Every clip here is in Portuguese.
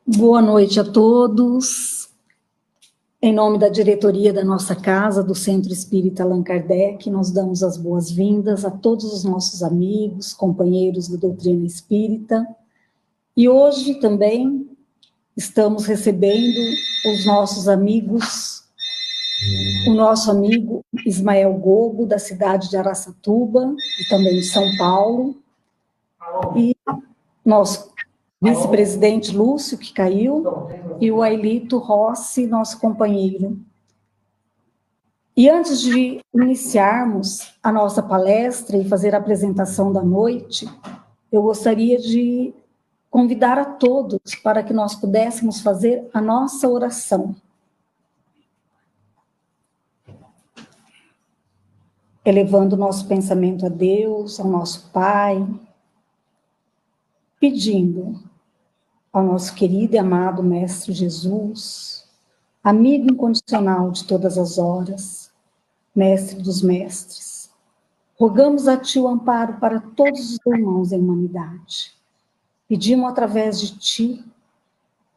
Boa noite a todos. Em nome da diretoria da nossa casa, do Centro Espírita Allan Kardec, nós damos as boas-vindas a todos os nossos amigos, companheiros da doutrina espírita. E hoje também estamos recebendo os nossos amigos, o nosso amigo Ismael Gobo, da cidade de Araçatuba, e também de São Paulo, e nosso vice-presidente Lúcio, que caiu, e o Ailito Rossi, nosso companheiro. E antes de iniciarmos a nossa palestra e fazer a apresentação da noite, eu gostaria de convidar a todos para que nós pudéssemos fazer a nossa oração. Elevando o nosso pensamento a Deus, ao nosso Pai, pedindo ao nosso querido e amado Mestre Jesus, amigo incondicional de todas as horas, Mestre dos Mestres, rogamos a Ti o amparo para todos os irmãos em humanidade. Pedimos através de Ti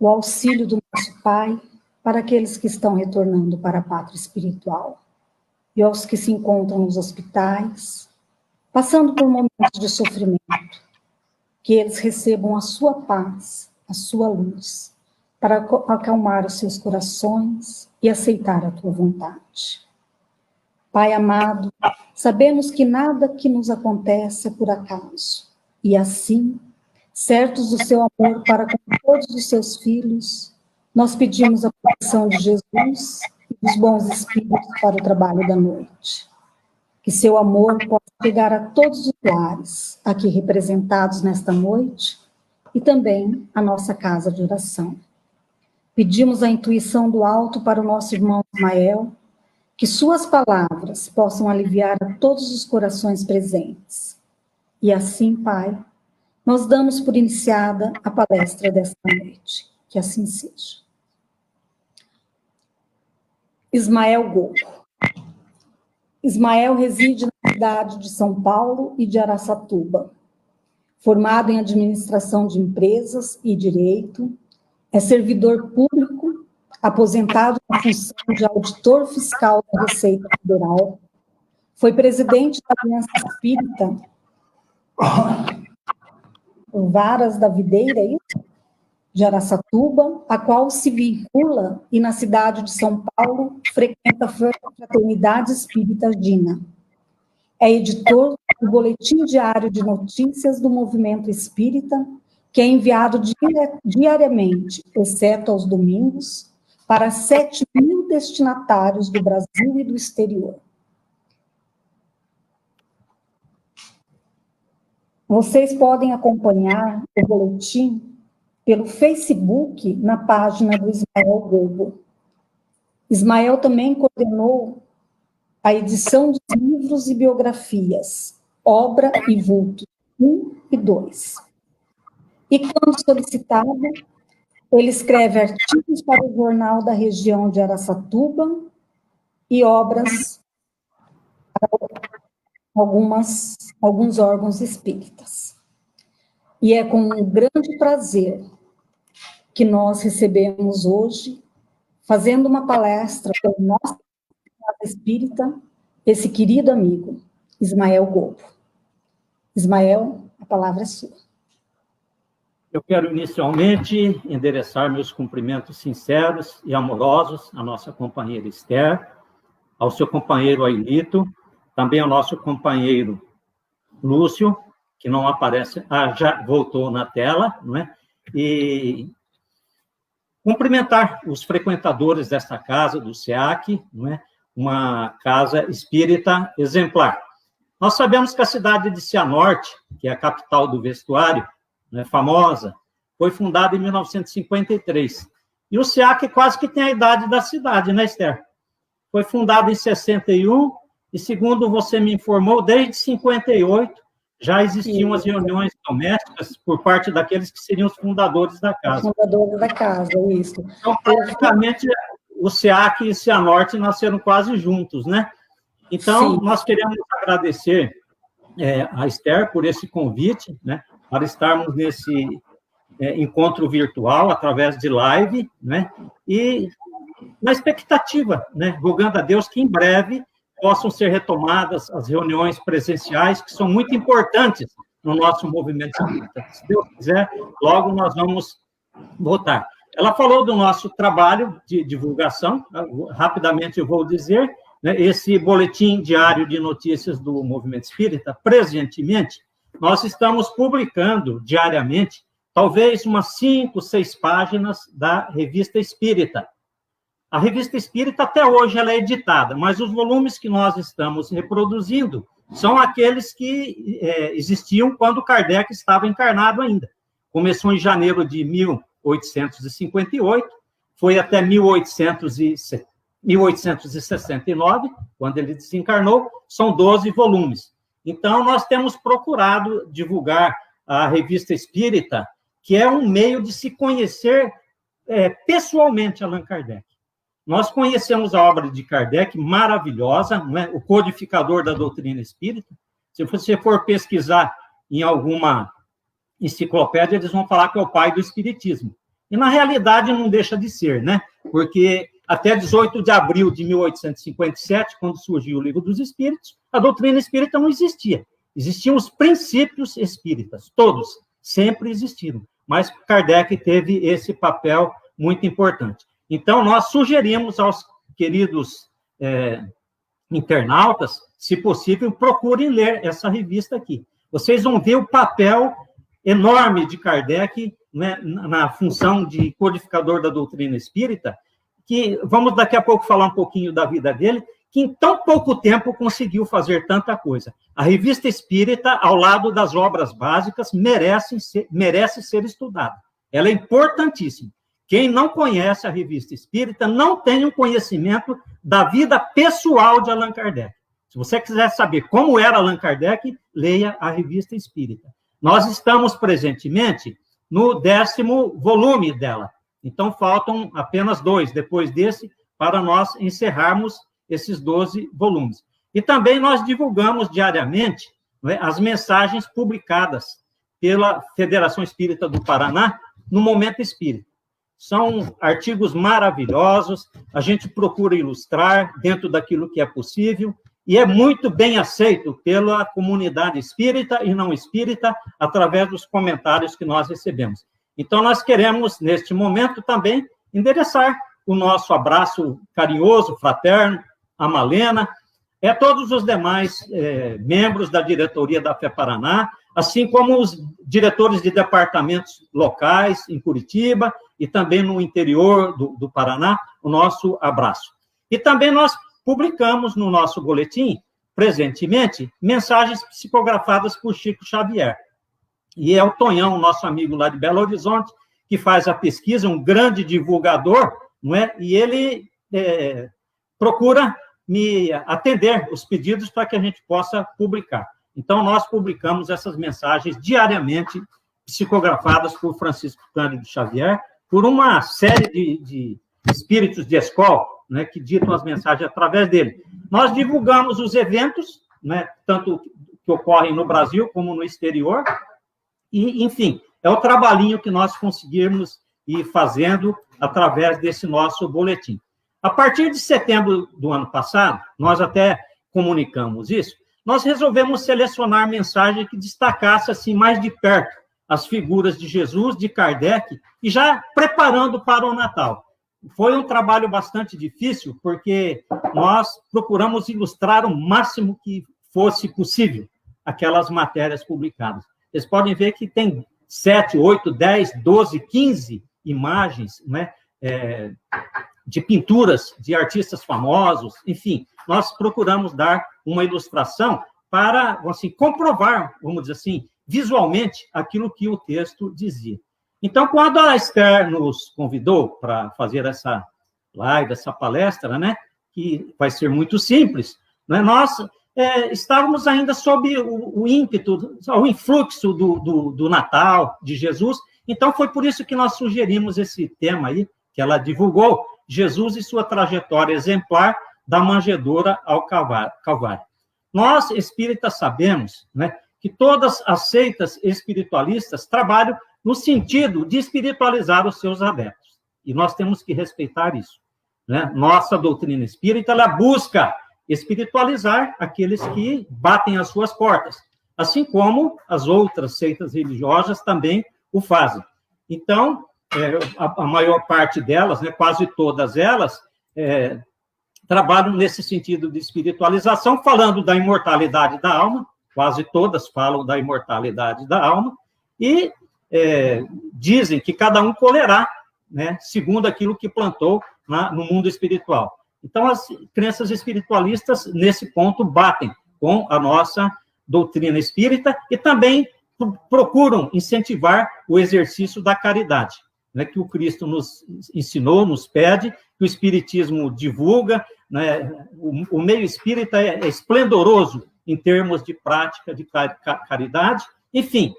o auxílio do nosso Pai para aqueles que estão retornando para a pátria espiritual e aos que se encontram nos hospitais, passando por momentos de sofrimento, que eles recebam a Sua paz, a Sua luz, para acalmar os seus corações e aceitar a Tua vontade. Pai amado, sabemos que nada que nos acontece é por acaso, e assim, certos do Seu amor para com todos os Seus filhos, nós pedimos a proteção de Jesus e dos bons espíritos para o trabalho da noite. Que Seu amor possa chegar a todos os lares aqui representados nesta noite, e também a nossa casa de oração. Pedimos a intuição do alto para o nosso irmão Ismael, que suas palavras possam aliviar a todos os corações presentes. E assim, Pai, nós damos por iniciada a palestra desta noite. Que assim seja. Ismael Gobo. Ismael reside na cidade de São Paulo e de Araçatuba. Formado em administração de empresas e direito, é servidor público, aposentado na função de auditor fiscal da Receita Federal, foi presidente da Aliança Espírita Varas da Videira, de Araçatuba, a qual se vincula e na cidade de São Paulo frequenta a Fraternidade Espírita Gina. É editor do Boletim Diário de Notícias do Movimento Espírita, que é enviado diariamente, exceto aos domingos, para 7.000 destinatários do Brasil e do exterior. Vocês podem acompanhar o boletim pelo Facebook, na página do Ismael Gobo. Ismael também coordenou a edição dos livros e biografias, Obra e Vulto 1 e 2. E quando solicitado, ele escreve artigos para o jornal da região de Araçatuba e obras para alguns órgãos espíritas. E é com um grande prazer que nós recebemos hoje, fazendo uma palestra pelo nosso espírita, esse querido amigo, Ismael Gobo. Ismael, a palavra é sua. Eu quero inicialmente endereçar meus cumprimentos sinceros e amorosos à nossa companheira Esther, ao seu companheiro Ailito, também ao nosso companheiro Lúcio, que não aparece, já voltou na tela, não é? E cumprimentar os frequentadores desta casa, do SEAC, não é? Uma casa espírita exemplar. Nós sabemos que a cidade de Cianorte, que é a capital do vestuário, né, famosa, foi fundada em 1953. E o SEAC quase que tem a idade da cidade, né, Esther? Foi fundado em 61, e segundo você me informou, desde 58 já existiam as reuniões domésticas por parte daqueles que seriam os fundadores da casa. Fundadores da casa, isso. Então, praticamente, o SEAC e o Cianorte nasceram quase juntos, né? Então, sim, nós queremos agradecer a Esther por esse convite, né, para estarmos encontro virtual, através de live, né? E na expectativa, né? Rogando a Deus que em breve possam ser retomadas as reuniões presenciais, que são muito importantes no nosso movimento espírita. Se Deus quiser, logo nós vamos voltar. Ela falou do nosso trabalho de divulgação, rapidamente eu vou dizer, né, esse boletim diário de notícias do movimento espírita, presentemente, nós estamos publicando diariamente, talvez umas 5, 6 páginas da Revista Espírita. A Revista Espírita, até hoje, ela é editada, mas os volumes que nós estamos reproduzindo são aqueles que existiam quando Kardec estava encarnado ainda. Começou em janeiro de 1858, foi até 1869, quando ele desencarnou, são 12 volumes. Então, nós temos procurado divulgar a Revista Espírita, que é um meio de se conhecer pessoalmente Allan Kardec. Nós conhecemos a obra de Kardec, maravilhosa, não é? O codificador da doutrina espírita. Se você for pesquisar em alguma enciclopédia, eles vão falar que é o pai do espiritismo. E, na realidade, não deixa de ser, né? Porque até 18 de abril de 1857, quando surgiu o Livro dos Espíritos, a doutrina espírita não existia. Existiam os princípios espíritas, todos, sempre existiram. Mas Kardec teve esse papel muito importante. Então, nós sugerimos aos queridos internautas, se possível, procurem ler essa revista aqui. Vocês vão ver o papel enorme de Kardec, né, na função de codificador da doutrina espírita, que vamos daqui a pouco falar um pouquinho da vida dele, que em tão pouco tempo conseguiu fazer tanta coisa. A Revista Espírita, ao lado das obras básicas, merece ser estudada. Ela é importantíssima. Quem não conhece a Revista Espírita não tem um conhecimento da vida pessoal de Allan Kardec. Se você quiser saber como era Allan Kardec, leia a Revista Espírita. Nós estamos, presentemente, no 10º volume dela. Então, faltam apenas 2, depois desse, para nós encerrarmos esses 12 volumes. E também nós divulgamos diariamente, né, as mensagens publicadas pela Federação Espírita do Paraná no Momento Espírita. São artigos maravilhosos, a gente procura ilustrar dentro daquilo que é possível, e é muito bem aceito pela comunidade espírita e não espírita, através dos comentários que nós recebemos. Então, nós queremos, neste momento, também endereçar o nosso abraço carinhoso, fraterno, a Malena, todos os demais membros da diretoria da Fé Paraná, assim como os diretores de departamentos locais em Curitiba e também no interior do Paraná, o nosso abraço. E também nós publicamos no nosso boletim, presentemente, mensagens psicografadas por Chico Xavier. E é o Tonhão, nosso amigo lá de Belo Horizonte, que faz a pesquisa, um grande divulgador, não é? E ele procura me atender os pedidos para que a gente possa publicar. Então, nós publicamos essas mensagens diariamente, psicografadas por Francisco Cândido Xavier, por uma série de espíritos de escola, né, que ditam as mensagens através dele. Nós divulgamos os eventos, né, tanto que ocorrem no Brasil como no exterior, e, enfim, é o trabalhinho que nós conseguimos ir fazendo através desse nosso boletim. A partir de setembro do ano passado, nós até comunicamos isso, nós resolvemos selecionar mensagem que destacasse assim mais de perto as figuras de Jesus, de Kardec, e já preparando para o Natal. Foi um trabalho bastante difícil, porque nós procuramos ilustrar o máximo que fosse possível aquelas matérias publicadas. Vocês podem ver que tem 7, 8, 10, 12, 15 imagens, né, de pinturas de artistas famosos, enfim, nós procuramos dar uma ilustração para, assim, comprovar, vamos dizer assim, visualmente, aquilo que o texto dizia. Então, quando a Esther nos convidou para fazer essa live, essa palestra, né, que vai ser muito simples, né, nós estávamos ainda sob o ímpeto, o influxo do Natal, de Jesus, então foi por isso que nós sugerimos esse tema aí, que ela divulgou, Jesus e sua trajetória exemplar da manjedoura ao Calvário. Nós, espíritas, sabemos, né, que todas as seitas espiritualistas trabalham no sentido de espiritualizar os seus adeptos. E nós temos que respeitar isso, né? Nossa doutrina espírita, ela busca espiritualizar aqueles que batem as suas portas, assim como as outras seitas religiosas também o fazem. Então, a maior parte delas, né, quase todas elas, trabalham nesse sentido de espiritualização, falando da imortalidade da alma, quase todas falam da imortalidade da alma, e dizem que cada um colherá, né, segundo aquilo que plantou no mundo espiritual. Então, as crenças espiritualistas, nesse ponto, batem com a nossa doutrina espírita e também procuram incentivar o exercício da caridade, né, que o Cristo nos ensinou, nos pede, que o Espiritismo divulga, né? O meio espírita é esplendoroso em termos de prática de caridade. Enfim,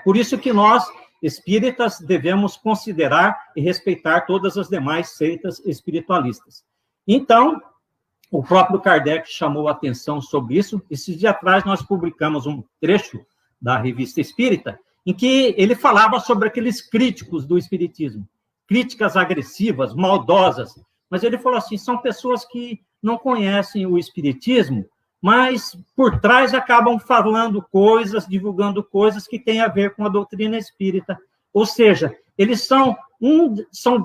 por isso que nós, espíritas, devemos considerar e respeitar todas as demais seitas espiritualistas. Então, o próprio Kardec chamou a atenção sobre isso. Esses dias atrás, nós publicamos um trecho da Revista Espírita, em que ele falava sobre aqueles críticos do espiritismo, críticas agressivas, maldosas, mas ele falou assim, são pessoas que não conhecem o espiritismo, mas por trás acabam falando coisas, divulgando coisas que têm a ver com a doutrina espírita, ou seja, eles são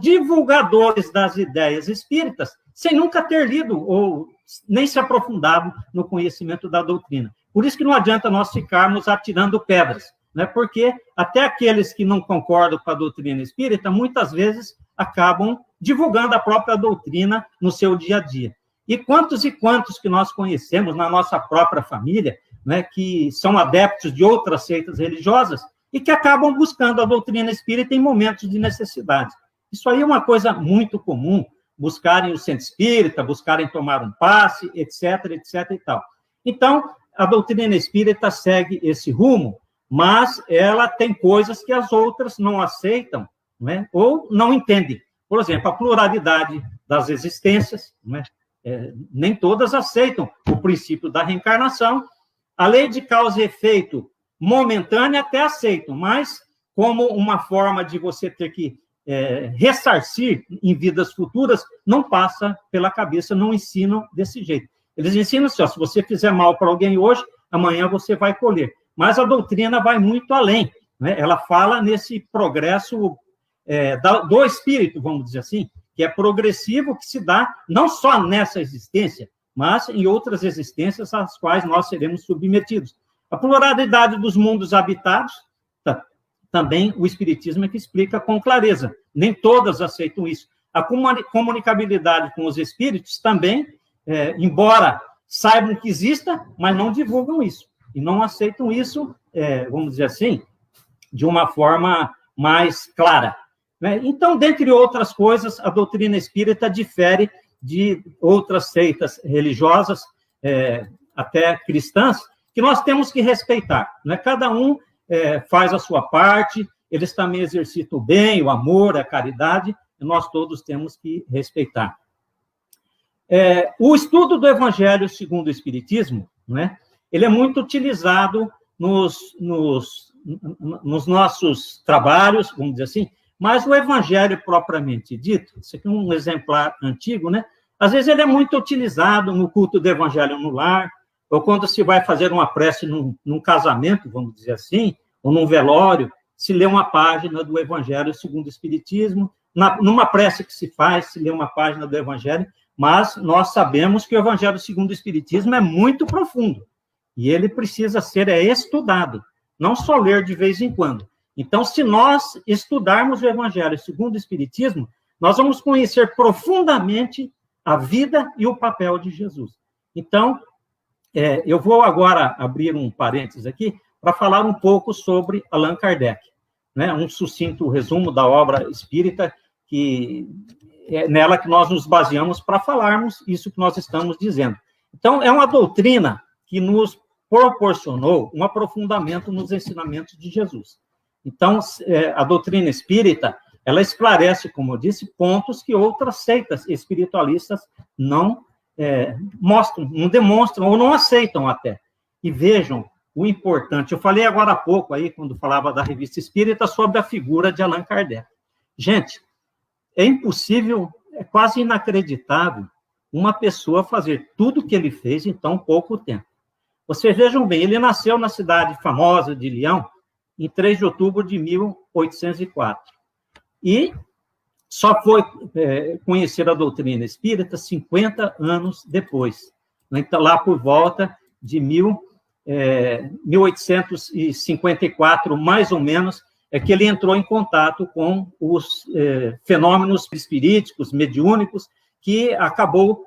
divulgadores das ideias espíritas, sem nunca ter lido ou nem se aprofundado no conhecimento da doutrina. Por isso que não adianta nós ficarmos atirando pedras, né? Porque até aqueles que não concordam com a doutrina espírita, muitas vezes acabam divulgando a própria doutrina no seu dia a dia. E quantos que nós conhecemos na nossa própria família, né, que são adeptos de outras seitas religiosas e que acabam buscando a doutrina espírita em momentos de necessidade. Isso aí é uma coisa muito comum, buscarem o centro espírita, buscarem tomar um passe, etc, etc e tal. Então, a doutrina espírita segue esse rumo, mas ela tem coisas que as outras não aceitam, né, ou não entendem. Por exemplo, a pluralidade das existências, né, nem todas aceitam o princípio da reencarnação. A lei de causa e efeito momentânea até aceitam, mas como uma forma de você ter que ressarcir em vidas futuras, não passa pela cabeça, não ensinam desse jeito. Eles ensinam assim, ó, se você fizer mal para alguém hoje, amanhã você vai colher. Mas a doutrina vai muito além, né? Ela fala nesse progresso do espírito, vamos dizer assim, que é progressivo, que se dá não só nessa existência, mas em outras existências às quais nós seremos submetidos. A pluralidade dos mundos habitados, também o Espiritismo é que explica com clareza. Nem todas aceitam isso. A comunicabilidade com os espíritos também, embora saibam que exista, mas não divulgam isso. E não aceitam isso, vamos dizer assim, de uma forma mais clara. Então, dentre outras coisas, a doutrina espírita difere de outras seitas religiosas, até cristãs, que nós temos que respeitar. Né? Cada um faz a sua parte, eles também exercitam o bem, o amor, a caridade, e nós todos temos que respeitar. O estudo do Evangelho segundo o Espiritismo, né, ele é muito utilizado nos nossos trabalhos, vamos dizer assim, mas o Evangelho propriamente dito, isso aqui é um exemplar antigo, né? Às vezes ele é muito utilizado no culto do Evangelho no lar, ou quando se vai fazer uma prece num casamento, vamos dizer assim, ou num velório, se lê uma página do Evangelho segundo o Espiritismo, numa prece que se faz, se lê uma página do Evangelho, mas nós sabemos que o Evangelho segundo o Espiritismo é muito profundo, e ele precisa ser estudado, não só ler de vez em quando. Então, se nós estudarmos o Evangelho segundo o Espiritismo, nós vamos conhecer profundamente a vida e o papel de Jesus. Então, eu vou agora abrir um parênteses aqui para falar um pouco sobre Allan Kardec, né? Um sucinto resumo da obra espírita, que é nela que nós nos baseamos para falarmos isso que nós estamos dizendo. Então, é uma doutrina que nos proporcionou um aprofundamento nos ensinamentos de Jesus. Então, a doutrina espírita, ela esclarece, como eu disse, pontos que outras seitas espiritualistas não mostram, não demonstram ou não aceitam até. E vejam o importante. Eu falei agora há pouco, aí, quando falava da Revista Espírita, sobre a figura de Allan Kardec. Gente, é impossível, é quase inacreditável uma pessoa fazer tudo o que ele fez em tão pouco tempo. Vocês vejam bem, ele nasceu na cidade famosa de Lyon, em 3 de outubro de 1804. E só foi conhecer a doutrina espírita 50 anos depois. Então, lá por volta de 1854, mais ou menos, é que ele entrou em contato com os fenômenos espiríticos, mediúnicos, que acabou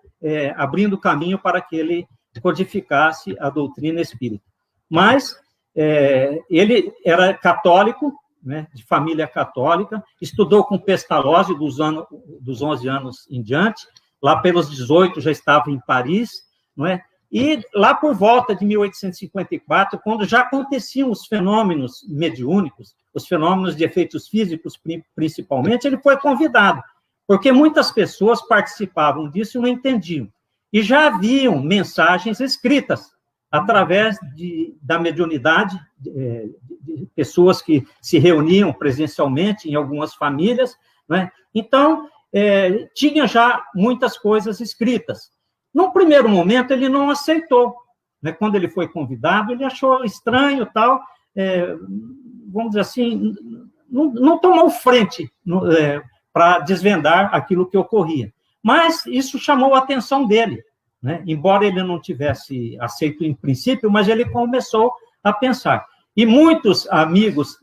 abrindo caminho para que ele codificasse a doutrina espírita. Mas ele era católico, né, de família católica, estudou com Pestalozzi dos 11 anos em diante, lá pelos 18 já estava em Paris, não é? E lá por volta de 1854, quando já aconteciam os fenômenos mediúnicos, os fenômenos de efeitos físicos principalmente, ele foi convidado, porque muitas pessoas participavam disso e não entendiam. E já haviam mensagens escritas através da mediunidade, de pessoas que se reuniam presencialmente em algumas famílias, né? Então, tinha já muitas coisas escritas. Num primeiro momento, ele não aceitou, né? Quando ele foi convidado, ele achou estranho, tal, vamos dizer assim, não tomou frente para desvendar aquilo que ocorria. Mas isso chamou a atenção dele, né? Embora ele não tivesse aceito em princípio, mas ele começou a pensar. E muitos amigos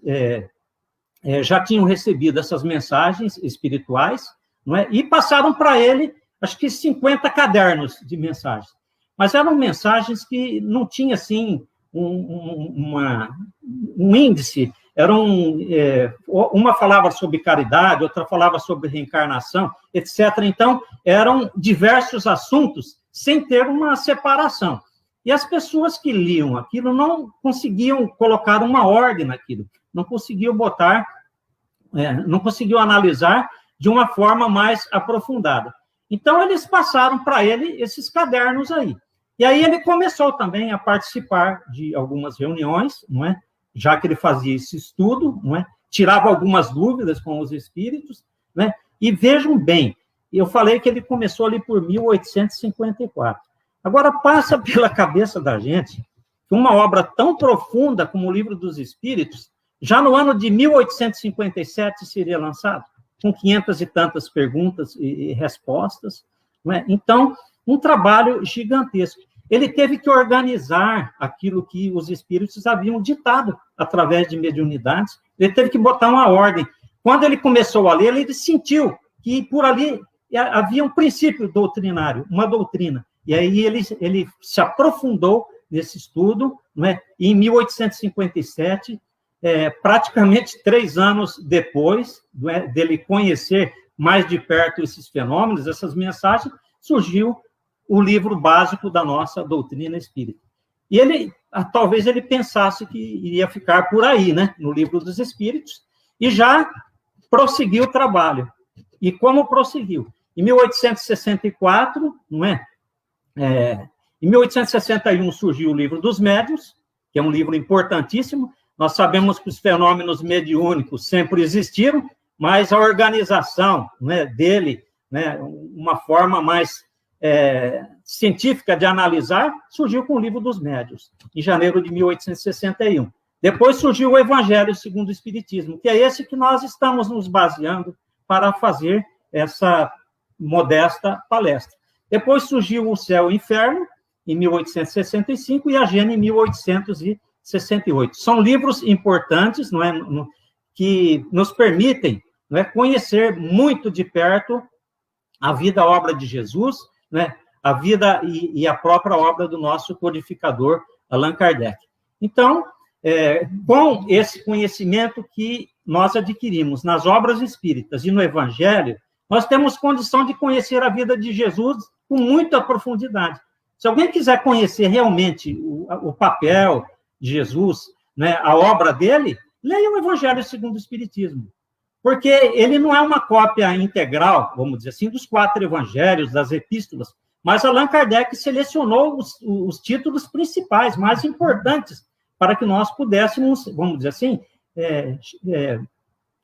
já tinham recebido essas mensagens espirituais, não é? E passaram para ele, acho que 50 cadernos de mensagens. Mas eram mensagens que não tinham, assim, um índice. Uma falava sobre caridade, outra falava sobre reencarnação, etc. Então, eram diversos assuntos sem ter uma separação. E as pessoas que liam aquilo não conseguiam colocar uma ordem naquilo, não conseguiam não conseguiam analisar de uma forma mais aprofundada. Então, eles passaram para ele esses cadernos aí. E aí ele começou também a participar de algumas reuniões, não é? Já que ele fazia esse estudo, não é? Tirava algumas dúvidas com os espíritos, né? E vejam bem, eu falei que ele começou ali por 1854. Agora, passa pela cabeça da gente que uma obra tão profunda como o Livro dos Espíritos, já no ano de 1857 seria lançado, com 500 e tantas perguntas e respostas, não é? Então, um trabalho gigantesco. Ele teve que organizar aquilo que os espíritos haviam ditado através de mediunidades, ele teve que botar uma ordem. Quando ele começou a ler, ele sentiu que por ali havia um princípio doutrinário, uma doutrina, e aí ele se aprofundou nesse estudo, não é? E em 1857, praticamente 3 anos depois, não é, dele conhecer mais de perto esses fenômenos, essas mensagens, surgiu o livro básico da nossa doutrina espírita. E talvez ele pensasse que iria ficar por aí, né, no Livro dos Espíritos, e já prosseguiu o trabalho. E como prosseguiu? Em 1864, não é? Em 1861 surgiu o Livro dos Médiuns, que é um livro importantíssimo. Nós sabemos que os fenômenos mediúnicos sempre existiram, mas a organização, né, dele, né, uma forma mais científica de analisar, surgiu com o Livro dos Médiuns, em janeiro de 1861. Depois surgiu o Evangelho segundo o Espiritismo, que é esse que nós estamos nos baseando para fazer essa modesta palestra. Depois surgiu o Céu e o Inferno, em 1865, e a Gênese, em 1868. São livros importantes, não é, que nos permitem, não é, conhecer muito de perto a vida, a obra de Jesus, né, a vida e a própria obra do nosso codificador, Allan Kardec. Então, com esse conhecimento que nós adquirimos nas obras espíritas e no Evangelho, nós temos condição de conhecer a vida de Jesus com muita profundidade. Se alguém quiser conhecer realmente o papel de Jesus, né, a obra dele, leia o Evangelho segundo o Espiritismo. Porque ele não é uma cópia integral, vamos dizer assim, dos 4 evangelhos, das epístolas, mas Allan Kardec selecionou os títulos principais, mais importantes, para que nós pudéssemos, vamos dizer assim,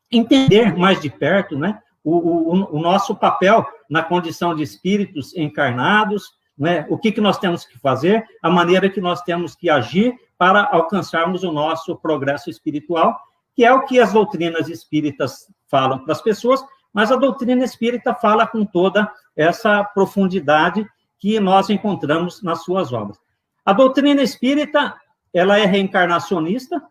entender mais de perto, né, o nosso papel na condição de espíritos encarnados, né, o que nós temos que fazer, a maneira que nós temos que agir para alcançarmos o nosso progresso espiritual, que é o que as doutrinas espíritas falam para as pessoas, mas a doutrina espírita fala com toda essa profundidade que nós encontramos nas suas obras. A doutrina espírita, ela é reencarnacionista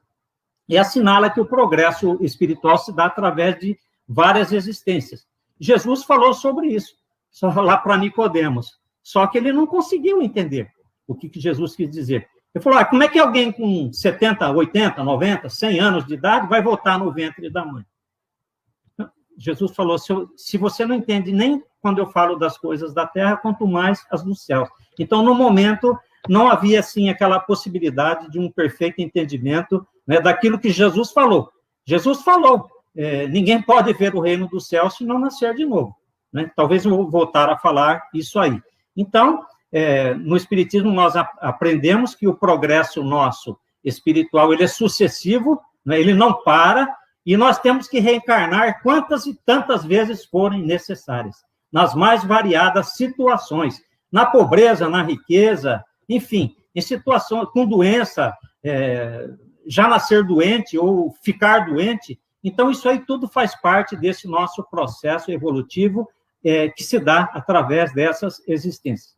e assinala que o progresso espiritual se dá através de várias existências. Jesus falou sobre isso, só lá para Nicodemos, só que ele não conseguiu entender o que Jesus quis dizer. Ele falou, como é que alguém com 70, 80, 90, 100 anos de idade vai voltar no ventre da mãe? Jesus falou, se você não entende nem quando eu falo das coisas da terra, quanto mais as do céu. Então, no momento, não havia, assim, aquela possibilidade de um perfeito entendimento, né, daquilo que Jesus falou. Jesus falou, ninguém pode ver o reino do céu se não nascer de novo. Né? Talvez eu vou voltar a falar isso aí. Então, no Espiritismo, nós aprendemos que o progresso nosso espiritual, ele é sucessivo, né, ele não para, e nós temos que reencarnar quantas e tantas vezes forem necessárias, nas mais variadas situações, na pobreza, na riqueza, enfim, em situações com doença, já nascer doente ou ficar doente. Então, isso aí tudo faz parte desse nosso processo evolutivo que se dá através dessas existências.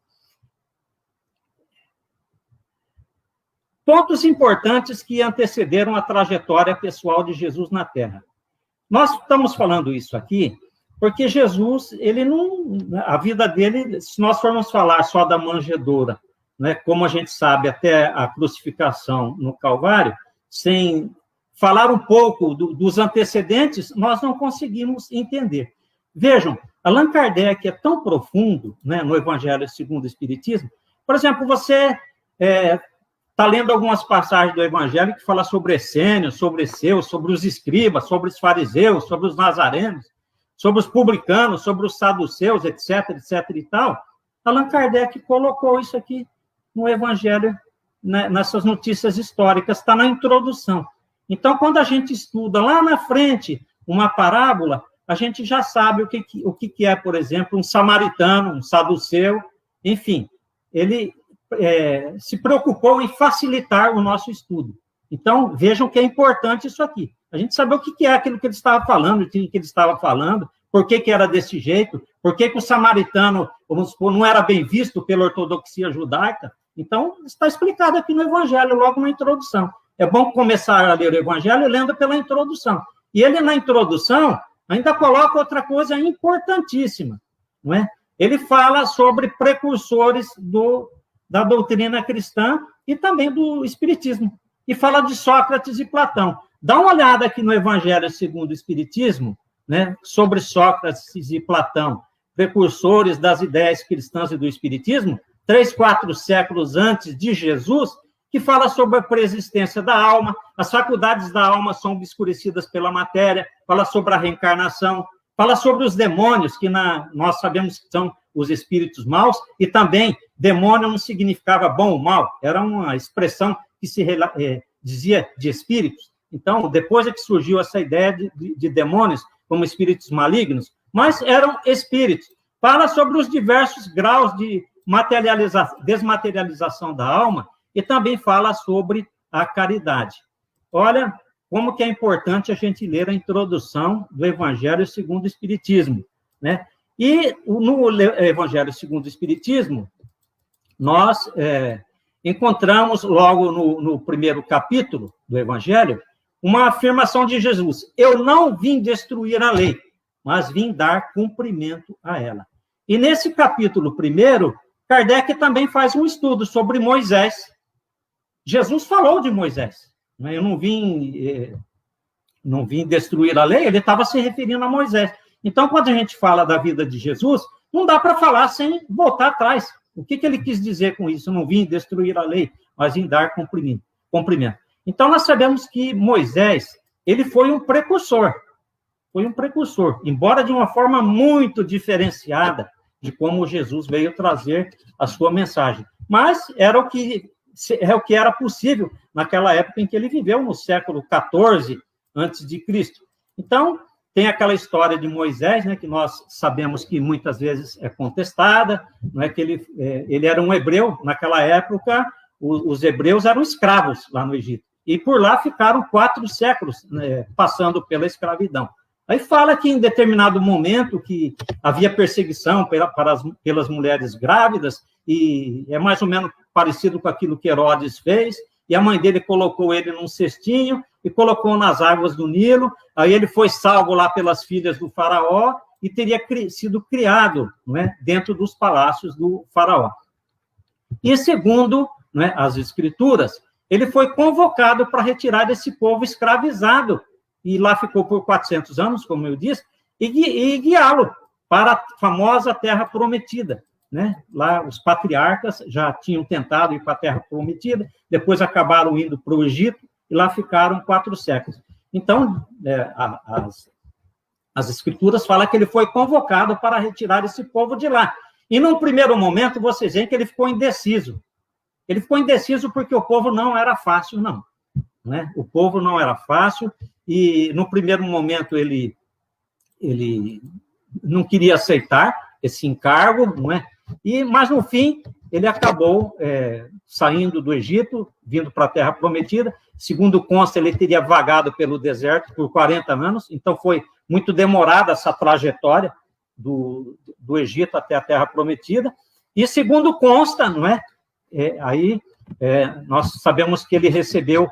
Pontos importantes que antecederam a trajetória pessoal de Jesus na Terra. Nós estamos falando isso aqui porque Jesus, ele não, a vida dele, se nós formos falar só da manjedoura, né, como a gente sabe, até a crucificação no Calvário, sem falar um pouco dos antecedentes, nós não conseguimos entender. Vejam, Allan Kardec é tão profundo, né, no Evangelho segundo o Espiritismo. Por exemplo, você está lendo algumas passagens do Evangelho que falam sobre Essênio, sobre Esseu, sobre os escribas, sobre os fariseus, sobre os nazarenos, sobre os publicanos, sobre os saduceus, etc., etc. e tal. Allan Kardec colocou isso aqui no Evangelho, né, nessas notícias históricas, está na introdução. Então, quando a gente estuda lá na frente uma parábola, a gente já sabe o que é, por exemplo, um samaritano, um saduceu, enfim, ele se preocupou em facilitar o nosso estudo. Então, vejam que é importante isso aqui. A gente saber o que é aquilo que ele estava falando, o que ele estava falando, por que era desse jeito, por que o samaritano, vamos supor, não era bem visto pela ortodoxia judaica. Então, está explicado aqui no Evangelho, logo na introdução. É bom começar a ler o Evangelho lendo pela introdução. E ele, na introdução, ainda coloca outra coisa importantíssima, não é? Ele fala sobre precursores da doutrina cristã e também do Espiritismo. E fala de Sócrates e Platão. Dá uma olhada aqui no Evangelho segundo o Espiritismo, né, sobre Sócrates e Platão, precursores das ideias cristãs e do Espiritismo, 3, 4 séculos antes de Jesus, que fala sobre a preexistência da alma, as faculdades da alma são obscurecidas pela matéria, fala sobre a reencarnação, fala sobre os demônios, que nós sabemos que são os espíritos maus, e também demônio não significava bom ou mal, era uma expressão que se dizia de espíritos. Então, depois é que surgiu essa ideia de demônios como espíritos malignos, mas eram espíritos. Fala sobre os diversos graus de desmaterialização da alma e também fala sobre a caridade. Olha como que é importante a gente ler a introdução do Evangelho segundo o Espiritismo, né? E no Evangelho segundo o Espiritismo, nós encontramos logo no primeiro capítulo do Evangelho uma afirmação de Jesus: eu não vim destruir a lei, mas vim dar cumprimento a ela. E nesse capítulo primeiro, Kardec também faz um estudo sobre Moisés. Jesus falou de Moisés. Eu não vim destruir a lei, ele estava se referindo a Moisés. Então, quando a gente fala da vida de Jesus, não dá para falar sem voltar atrás. O que ele quis dizer com isso? Eu não vim destruir a lei, mas vim dar cumprimento. Então, nós sabemos que Moisés, ele foi um precursor. Foi um precursor, embora de uma forma muito diferenciada de como Jesus veio trazer a sua mensagem. Mas era o que é o que era possível naquela época em que ele viveu, no século XIV antes de Cristo. Então, tem aquela história de Moisés, né, que nós sabemos que muitas vezes é contestada, não é que ele era um hebreu. Naquela época, os hebreus eram escravos lá no Egito, e por lá ficaram 4 séculos, né, passando pela escravidão. Aí fala que em determinado momento que havia perseguição pelas mulheres grávidas, e é mais ou menos parecido com aquilo que Herodes fez, e a mãe dele colocou ele num cestinho e colocou nas águas do Nilo. Aí ele foi salvo lá pelas filhas do faraó e teria sido criado, não é, dentro dos palácios do faraó. E segundo, não é, as escrituras, ele foi convocado para retirar esse povo escravizado, e lá ficou por 400 anos, como eu disse, e guiá-lo para a famosa Terra Prometida. Né? Lá os patriarcas já tinham tentado ir para a Terra Prometida, depois acabaram indo para o Egito, e lá ficaram 4 séculos. Então, as escrituras falam que ele foi convocado para retirar esse povo de lá. E, num primeiro momento, vocês veem que ele ficou indeciso. Ele ficou indeciso porque o povo não era fácil, não. Né? O povo não era fácil, e, no primeiro momento, ele não queria aceitar esse encargo, não é? Mas, no fim, ele acabou saindo do Egito, vindo para a Terra Prometida. Segundo consta, ele teria vagado pelo deserto por 40 anos, então foi muito demorada essa trajetória do Egito até a Terra Prometida. E, segundo consta, não é? Nós sabemos que ele recebeu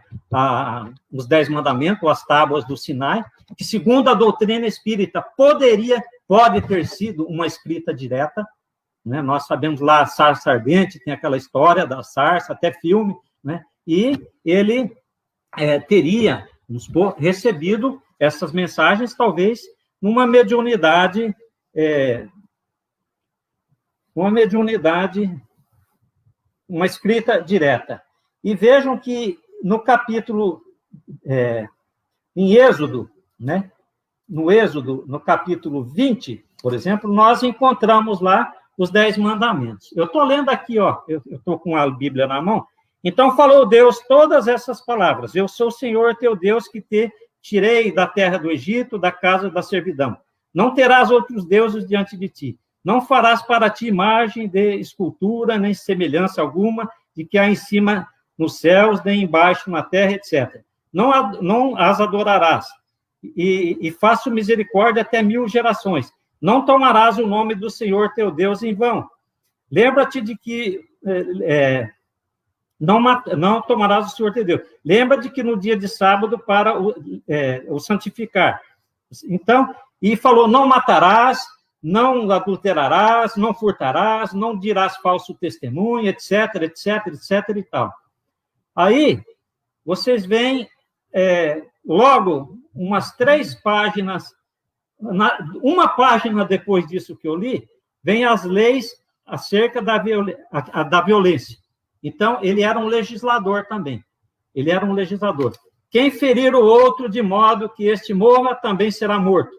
os 10 mandamentos, as tábuas do Sinai, que, segundo a doutrina espírita, pode ter sido uma escrita direta. Né? Nós sabemos lá, a sarça ardente, tem aquela história da sarça, até filme, né? E ele teria, vamos supor, recebido essas mensagens, talvez, numa mediunidade, uma escrita direta. E vejam que no capítulo, em Êxodo, né? No Êxodo, no capítulo 20, por exemplo, nós encontramos lá os 10 mandamentos. Eu estou lendo aqui, ó, eu estou com a Bíblia na mão. Então falou Deus todas essas palavras: eu sou o Senhor teu Deus que te tirei da terra do Egito, da casa da servidão. Não terás outros deuses diante de ti. Não farás para ti imagem de escultura, nem semelhança alguma de que há em cima nos céus, nem embaixo na terra, etc. Não as adorarás. E faço misericórdia até 1000 gerações. Não tomarás o nome do Senhor teu Deus em vão. Lembra-te de que não tomarás o Senhor teu Deus. Lembra-te que no dia de sábado para o santificar. Então, e falou: não matarás, não adulterarás, não furtarás, não dirás falso testemunho, etc, etc, etc e tal. Aí, vocês veem, logo, umas 3 páginas, uma página depois disso que eu li, vem as leis acerca da violência. Então, ele era um legislador também. Ele era um legislador. Quem ferir o outro de modo que este morra, também será morto.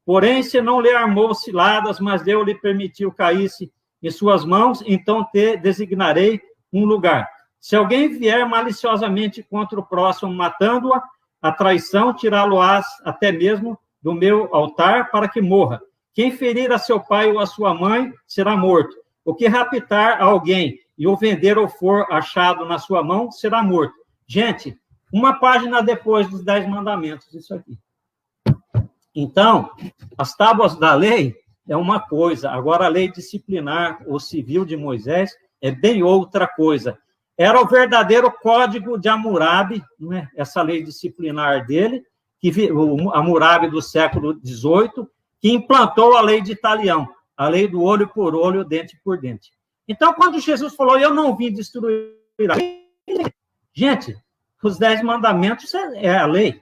Porém, se não lhe armou ciladas, mas Deus lhe permitiu caísse em suas mãos, então te designarei um lugar. Se alguém vier maliciosamente contra o próximo, matando-a, a traição, tirá-lo-ás até mesmo do meu altar para que morra. Quem ferir a seu pai ou a sua mãe, será morto. O que raptar alguém e o vender ou for achado na sua mão, será morto. Gente, uma página depois dos 10 mandamentos, isso aqui. Então, as tábuas da lei é uma coisa, agora a lei disciplinar ou civil de Moisés é bem outra coisa. Era o verdadeiro código de Hammurabi, né? Essa lei disciplinar dele, o Hammurabi do século XVIII, que implantou a lei de Talião, a lei do olho por olho, dente por dente. Então, quando Jesus falou: eu não vim destruir a lei, gente, os 10 mandamentos é a lei.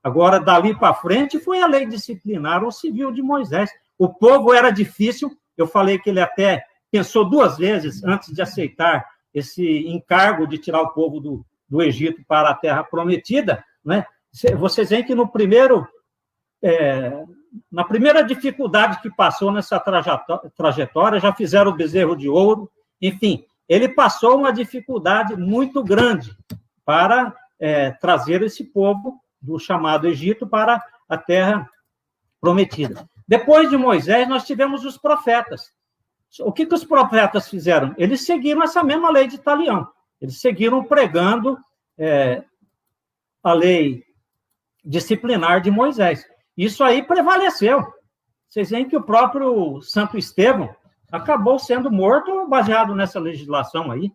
Agora, dali para frente, foi a lei disciplinar ou civil de Moisés. O povo era difícil, eu falei que ele até pensou 2 vezes antes de aceitar esse encargo de tirar o povo do Egito para a Terra Prometida, né? Vocês veem que na primeira dificuldade que passou nessa trajetória, já fizeram o bezerro de ouro, enfim, ele passou uma dificuldade muito grande para trazer esse povo do chamado Egito para a terra prometida. Depois de Moisés, nós tivemos os profetas. O que os profetas fizeram? Eles seguiram essa mesma lei de Italião. Eles seguiram pregando a lei disciplinar de Moisés. Isso aí prevaleceu. Vocês veem que o próprio Santo Estevão acabou sendo morto baseado nessa legislação aí.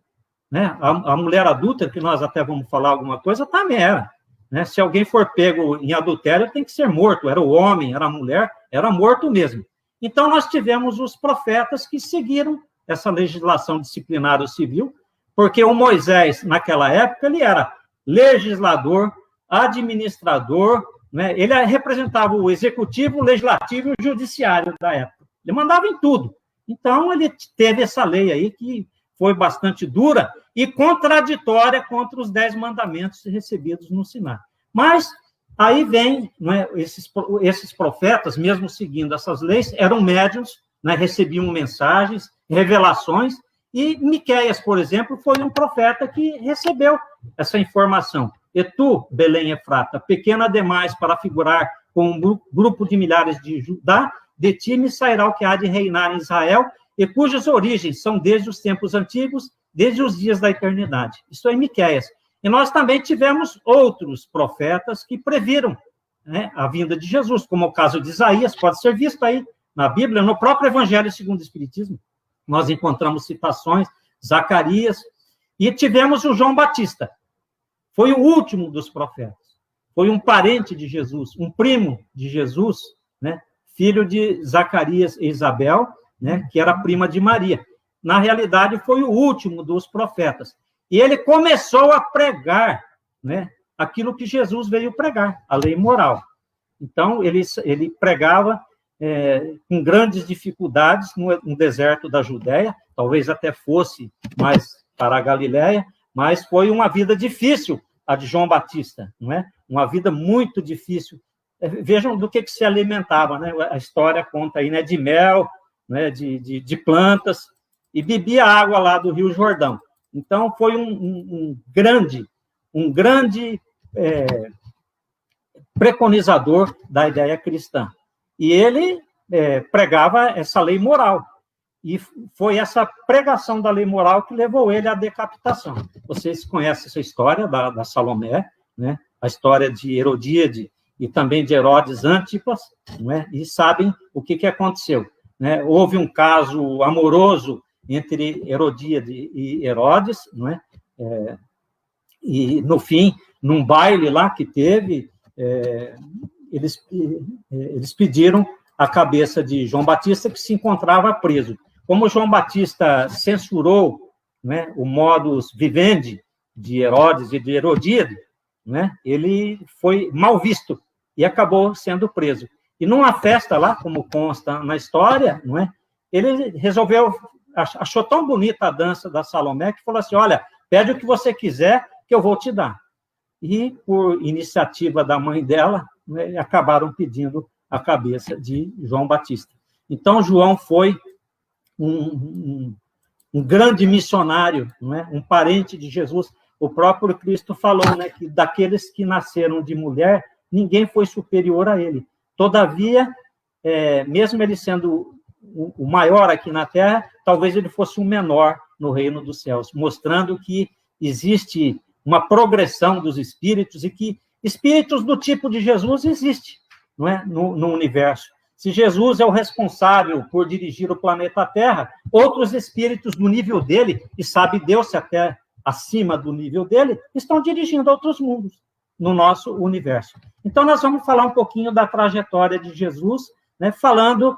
Né? A mulher adulta, que nós até vamos falar alguma coisa, também era. Né? Se alguém for pego em adultério, tem que ser morto. Era o homem, era a mulher, era morto mesmo. Então, nós tivemos os profetas que seguiram essa legislação disciplinar do civil, porque o Moisés, naquela época, ele era legislador, administrador, né? Ele representava o executivo, o legislativo e o judiciário da época. Ele mandava em tudo. Então, ele teve essa lei aí que foi bastante dura e contraditória contra os 10 mandamentos recebidos no Sinai. Mas aí vem, né, esses profetas, mesmo seguindo essas leis, eram médiuns, né, recebiam mensagens, revelações, e Miqueias, por exemplo, foi um profeta que recebeu essa informação. E tu, Belém Efrata, pequena demais para figurar com um grupo de milhares de Judá, de ti me sairá o que há de reinar em Israel, e cujas origens são desde os tempos antigos, desde os dias da eternidade. Isso é Miqueias. E nós também tivemos outros profetas que previram, né, a vinda de Jesus, como o caso de Isaías, pode ser visto aí na Bíblia, no próprio Evangelho segundo o Espiritismo. Nós encontramos citações, Zacarias, e tivemos o João Batista. Foi o último dos profetas. Foi um parente de Jesus, um primo de Jesus, né, filho de Zacarias e Isabel, né, que era prima de Maria. Na realidade, foi o último dos profetas. E ele começou a pregar, né, aquilo que Jesus veio pregar, a lei moral. Então, ele pregava com grandes dificuldades no deserto da Judéia, talvez até fosse mais para a Galiléia, mas foi uma vida difícil, a de João Batista, não é? Uma vida muito difícil. Vejam do que se alimentava, né? A história conta aí, né, de mel, né, de plantas, e bebia água lá do Rio Jordão. Então, foi um grande preconizador da ideia cristã. E ele pregava essa lei moral. E foi essa pregação da lei moral que levou ele à decapitação. Vocês conhecem essa história da Salomé, né? A história de Herodíade e também de Herodes Antipas, né? E sabem o que aconteceu. Né? Houve um caso amoroso entre Herodíade e Herodes, não é? E, no fim, num baile lá que teve, eles pediram a cabeça de João Batista, que se encontrava preso. Como João Batista censurou, né, o modus vivendi de Herodes e de Herodíade, né, ele foi mal visto e acabou sendo preso. E numa festa lá, como consta na história, não é, ele resolveu, achou tão bonita a dança da Salomé, que falou assim, olha, pede o que você quiser, que eu vou te dar. E, por iniciativa da mãe dela, né, acabaram pedindo a cabeça de João Batista. Então, João foi um grande missionário, não é? Um parente de Jesus. O próprio Cristo falou, né, que daqueles que nasceram de mulher, ninguém foi superior a ele. Todavia, mesmo ele sendo o maior aqui na Terra, talvez ele fosse o menor no reino dos céus, mostrando que existe uma progressão dos espíritos e que espíritos do tipo de Jesus existem, não é? No universo. Se Jesus é o responsável por dirigir o planeta Terra, outros espíritos do nível dele, e sabe Deus até acima do nível dele, estão dirigindo outros mundos no nosso universo. Então, nós vamos falar um pouquinho da trajetória de Jesus, né, falando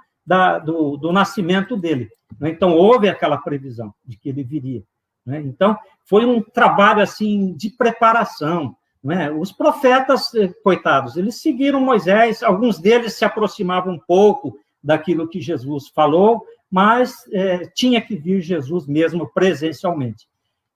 do nascimento dele. Então, houve aquela previsão de que ele viria. Né? Então, foi um trabalho assim de preparação. Né? Os profetas, coitados, eles seguiram Moisés, alguns deles se aproximavam um pouco daquilo que Jesus falou, mas tinha que vir Jesus mesmo presencialmente.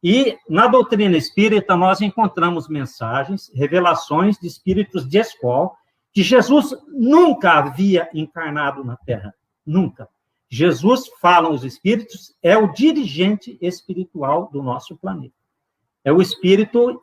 E na doutrina espírita nós encontramos mensagens, revelações de espíritos de escola, que Jesus nunca havia encarnado na Terra, nunca. Jesus, falam os espíritos, é o dirigente espiritual do nosso planeta. É o espírito,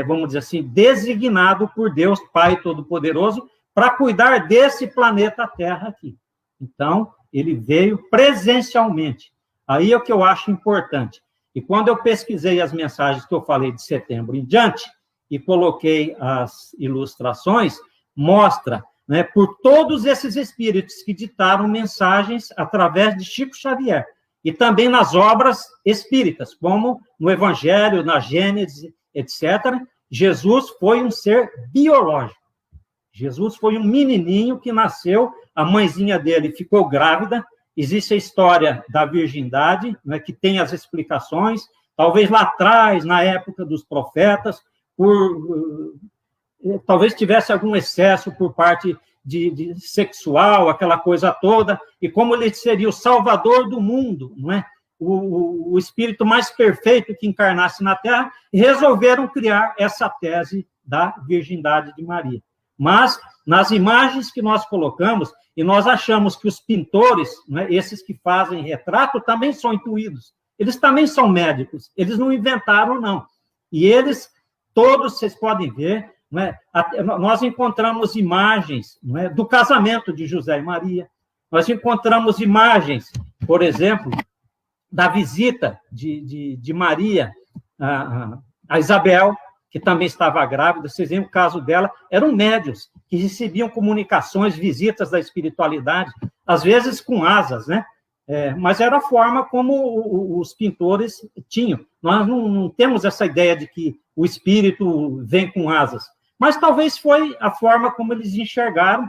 vamos dizer assim, designado por Deus, Pai Todo-Poderoso, para cuidar desse planeta Terra aqui. Então, ele veio presencialmente. Aí é o que eu acho importante. E quando eu pesquisei as mensagens que eu falei de setembro em diante, e coloquei as ilustrações, mostra, né, por todos esses espíritos que ditaram mensagens através de Chico Xavier, e também nas obras espíritas, como no Evangelho, na Gênesis, etc., Jesus foi um ser biológico. Jesus foi um menininho que nasceu, a mãezinha dele ficou grávida, existe a história da virgindade, né, que tem as explicações, talvez lá atrás, na época dos profetas, talvez tivesse algum excesso por parte de sexual, aquela coisa toda, e como ele seria o salvador do mundo, não é? O espírito mais perfeito que encarnasse na Terra, resolveram criar essa tese da virgindade de Maria. Mas, nas imagens que nós colocamos, e nós achamos que os pintores, né, esses que fazem retrato, também são intuídos. Eles também são médicos, eles não inventaram, não. E eles, todos, vocês podem ver, né, nós encontramos imagens, né, do casamento de José e Maria, nós encontramos imagens, por exemplo, da visita de Maria a Isabel, que também estava grávida, vocês veem o caso dela, eram médiuns que recebiam comunicações, visitas da espiritualidade, às vezes com asas, né? Mas era a forma como os pintores tinham. Nós não temos essa ideia de que o espírito vem com asas, mas talvez foi a forma como eles enxergaram.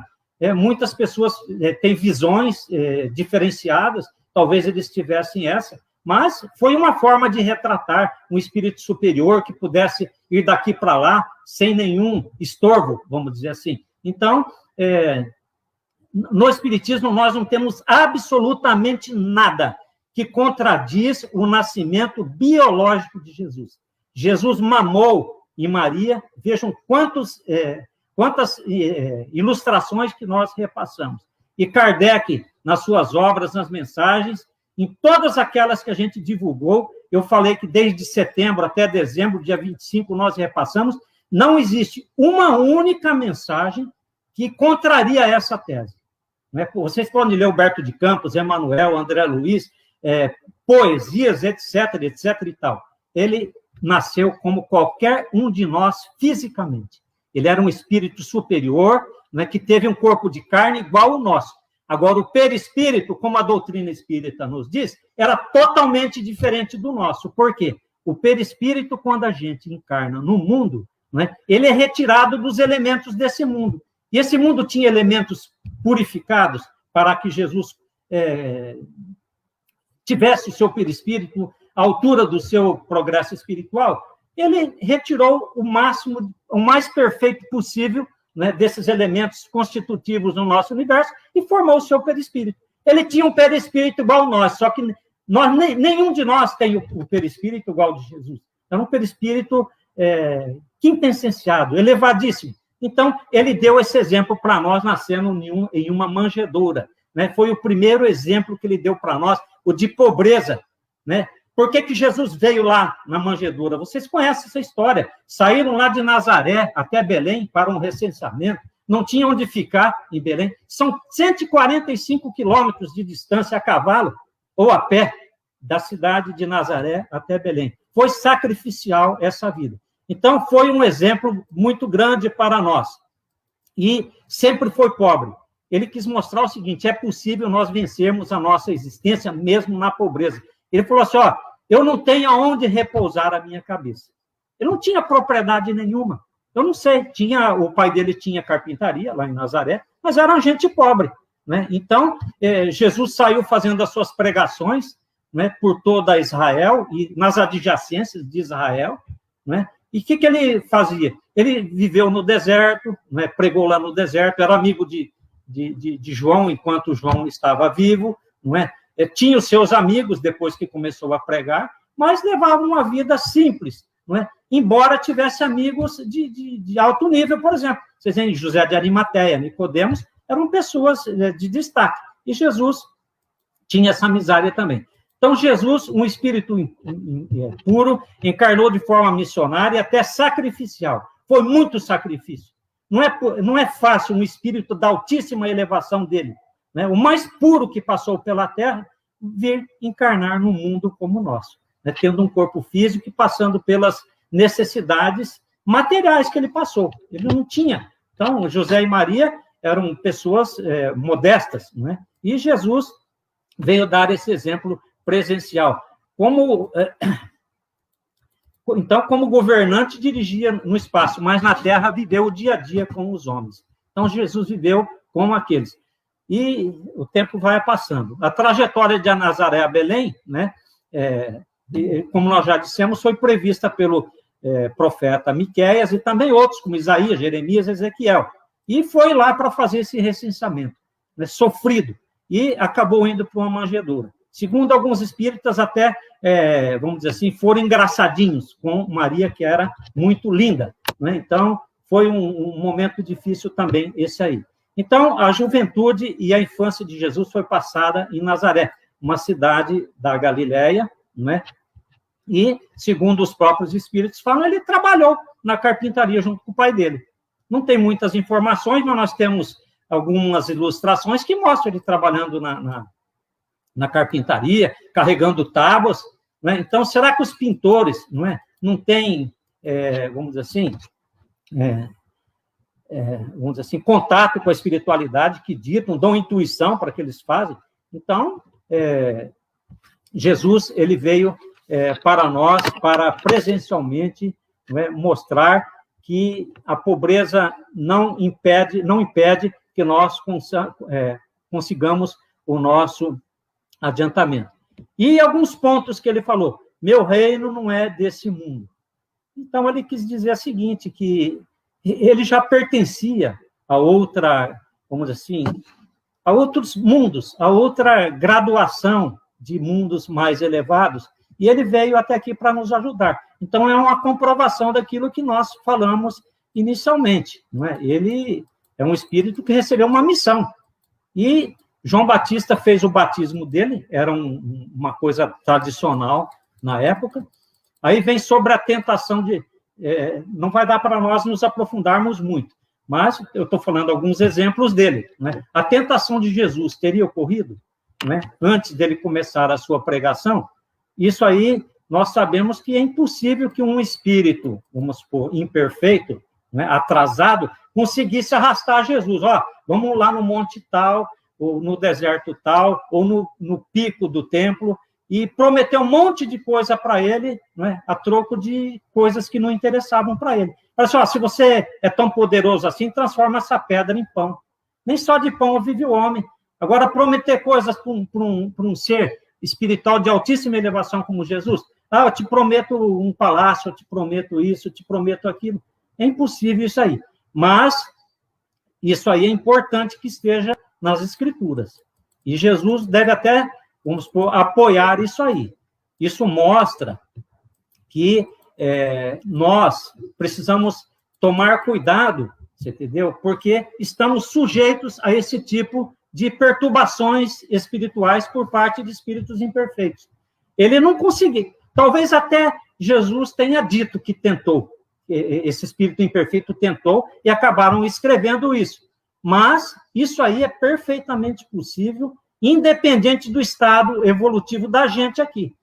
Muitas pessoas têm visões diferenciadas, talvez eles tivessem essa, mas foi uma forma de retratar um espírito superior que pudesse ir daqui para lá sem nenhum estorvo, vamos dizer assim. Então, no Espiritismo, nós não temos absolutamente nada que contradiz o nascimento biológico de Jesus. Jesus mamou em Maria, vejam quantas ilustrações que nós repassamos. E Kardec, nas suas obras, nas mensagens, em todas aquelas que a gente divulgou, eu falei que desde setembro até dezembro, dia 25, nós repassamos, não existe uma única mensagem que contraria essa tese. Vocês podem ler Humberto de Campos, Emmanuel, André Luiz, poesias, etc., etc. e tal. Ele nasceu como qualquer um de nós fisicamente. Ele era um espírito superior, né, que teve um corpo de carne igual ao nosso. Agora, o perispírito, como a doutrina espírita nos diz, era totalmente diferente do nosso. Por quê? O perispírito, quando a gente encarna no mundo, né, ele é retirado dos elementos desse mundo. E esse mundo tinha elementos purificados para que Jesus tivesse o seu perispírito à altura do seu progresso espiritual. Ele retirou o máximo, o mais perfeito possível, né, desses elementos constitutivos no nosso universo e formou o seu perispírito. Ele tinha um perispírito igual a nós, só que nenhum de nós tem o perispírito igual ao de Jesus. É um perispírito quintessenciado, elevadíssimo. Então, ele deu esse exemplo para nós, nascendo em uma manjedoura. Né? Foi o primeiro exemplo que ele deu para nós, o de pobreza. Né? Por que Jesus veio lá na manjedoura? Vocês conhecem essa história. Saíram lá de Nazaré até Belém para um recenseamento. Não tinha onde ficar em Belém. São 145 quilômetros de distância a cavalo ou a pé da cidade de Nazaré até Belém. Foi sacrificial essa vida. Então, foi um exemplo muito grande para nós. E sempre foi pobre. Ele quis mostrar o seguinte, é possível nós vencermos a nossa existência mesmo na pobreza. Ele falou assim, eu não tenho aonde repousar a minha cabeça. Ele não tinha propriedade nenhuma. Eu não sei, o pai dele tinha carpintaria lá em Nazaré, mas era gente pobre. Né? Então, Jesus saiu fazendo as suas pregações, né, por toda Israel e nas adjacências de Israel, né? E o que ele fazia? Ele viveu no deserto, né, pregou lá no deserto, era amigo de João, enquanto João estava vivo, não é? Tinha os seus amigos depois que começou a pregar, mas levava uma vida simples, não é? Embora tivesse amigos de alto nível, por exemplo. Vocês veem, José de Arimateia, Nicodemos, eram pessoas de destaque. E Jesus tinha essa miséria também. Então, Jesus, um espírito puro, encarnou de forma missionária e até sacrificial. Foi muito sacrifício. Não é fácil um espírito da altíssima elevação dele, né, o mais puro que passou pela Terra, vir encarnar no mundo como o nosso, né, tendo um corpo físico e passando pelas necessidades materiais que ele passou. Ele não tinha. Então, José e Maria eram pessoas modestas, né, e Jesus veio dar esse exemplo presencial. Então, como governante, dirigia no espaço, mas na terra viveu o dia a dia com os homens. Então, Jesus viveu como aqueles. E o tempo vai passando. A trajetória de Nazaré a Belém, né, como nós já dissemos, foi prevista pelo profeta Miqueias e também outros, como Isaías, Jeremias, Ezequiel. E foi lá para fazer esse recenseamento, né, sofrido, e acabou indo para uma manjedoura. Segundo alguns espíritas, até, vamos dizer assim, foram engraçadinhos com Maria, que era muito linda, né? Então, foi um momento difícil também esse aí. Então, a juventude e a infância de Jesus foi passada em Nazaré, uma cidade da Galileia, né? E, segundo os próprios espíritos falam, ele trabalhou na carpintaria junto com o pai dele. Não tem muitas informações, mas nós temos algumas ilustrações que mostram ele trabalhando na carpintaria, carregando tábuas, né? Então, será que os pintores não têm, vamos dizer assim, contato com a espiritualidade que ditam, dão intuição para que eles fazem? Então, Jesus, ele veio para nós, para presencialmente, né, mostrar que a pobreza não impede que nós consigamos o nosso adiantamento. E alguns pontos que ele falou: meu reino não é desse mundo. Então, ele quis dizer o seguinte, que ele já pertencia a outra, vamos dizer assim, a outros mundos, a outra graduação de mundos mais elevados, e ele veio até aqui para nos ajudar. Então, é uma comprovação daquilo que nós falamos inicialmente, não é? Ele é um espírito que recebeu uma missão. E João Batista fez o batismo dele, era uma coisa tradicional na época. Aí vem sobre a tentação de... não vai dar para nós nos aprofundarmos muito, mas eu estou falando alguns exemplos dele, né? A tentação de Jesus teria ocorrido, né, antes dele começar a sua pregação? Isso aí, nós sabemos que é impossível que um espírito, vamos supor, imperfeito, né, atrasado, conseguisse arrastar Jesus. Vamos lá no monte tal, ou no deserto tal, ou no pico do templo, e prometer um monte de coisa para ele, né, a troco de coisas que não interessavam para ele. Olha só, se você é tão poderoso assim, transforma essa pedra em pão. Nem só de pão vive o homem. Agora, prometer coisas para um ser espiritual de altíssima elevação como Jesus, eu te prometo um palácio, eu te prometo isso, eu te prometo aquilo. É impossível isso aí. Mas isso aí é importante que esteja nas Escrituras. E Jesus deve até, vamos supor, apoiar isso aí. Isso mostra que nós precisamos tomar cuidado, você entendeu? Porque estamos sujeitos a esse tipo de perturbações espirituais por parte de espíritos imperfeitos. Ele não conseguiu. Talvez até Jesus tenha dito que tentou. Esse espírito imperfeito tentou e acabaram escrevendo isso. Mas isso aí é perfeitamente possível, independente do estado evolutivo da gente aqui.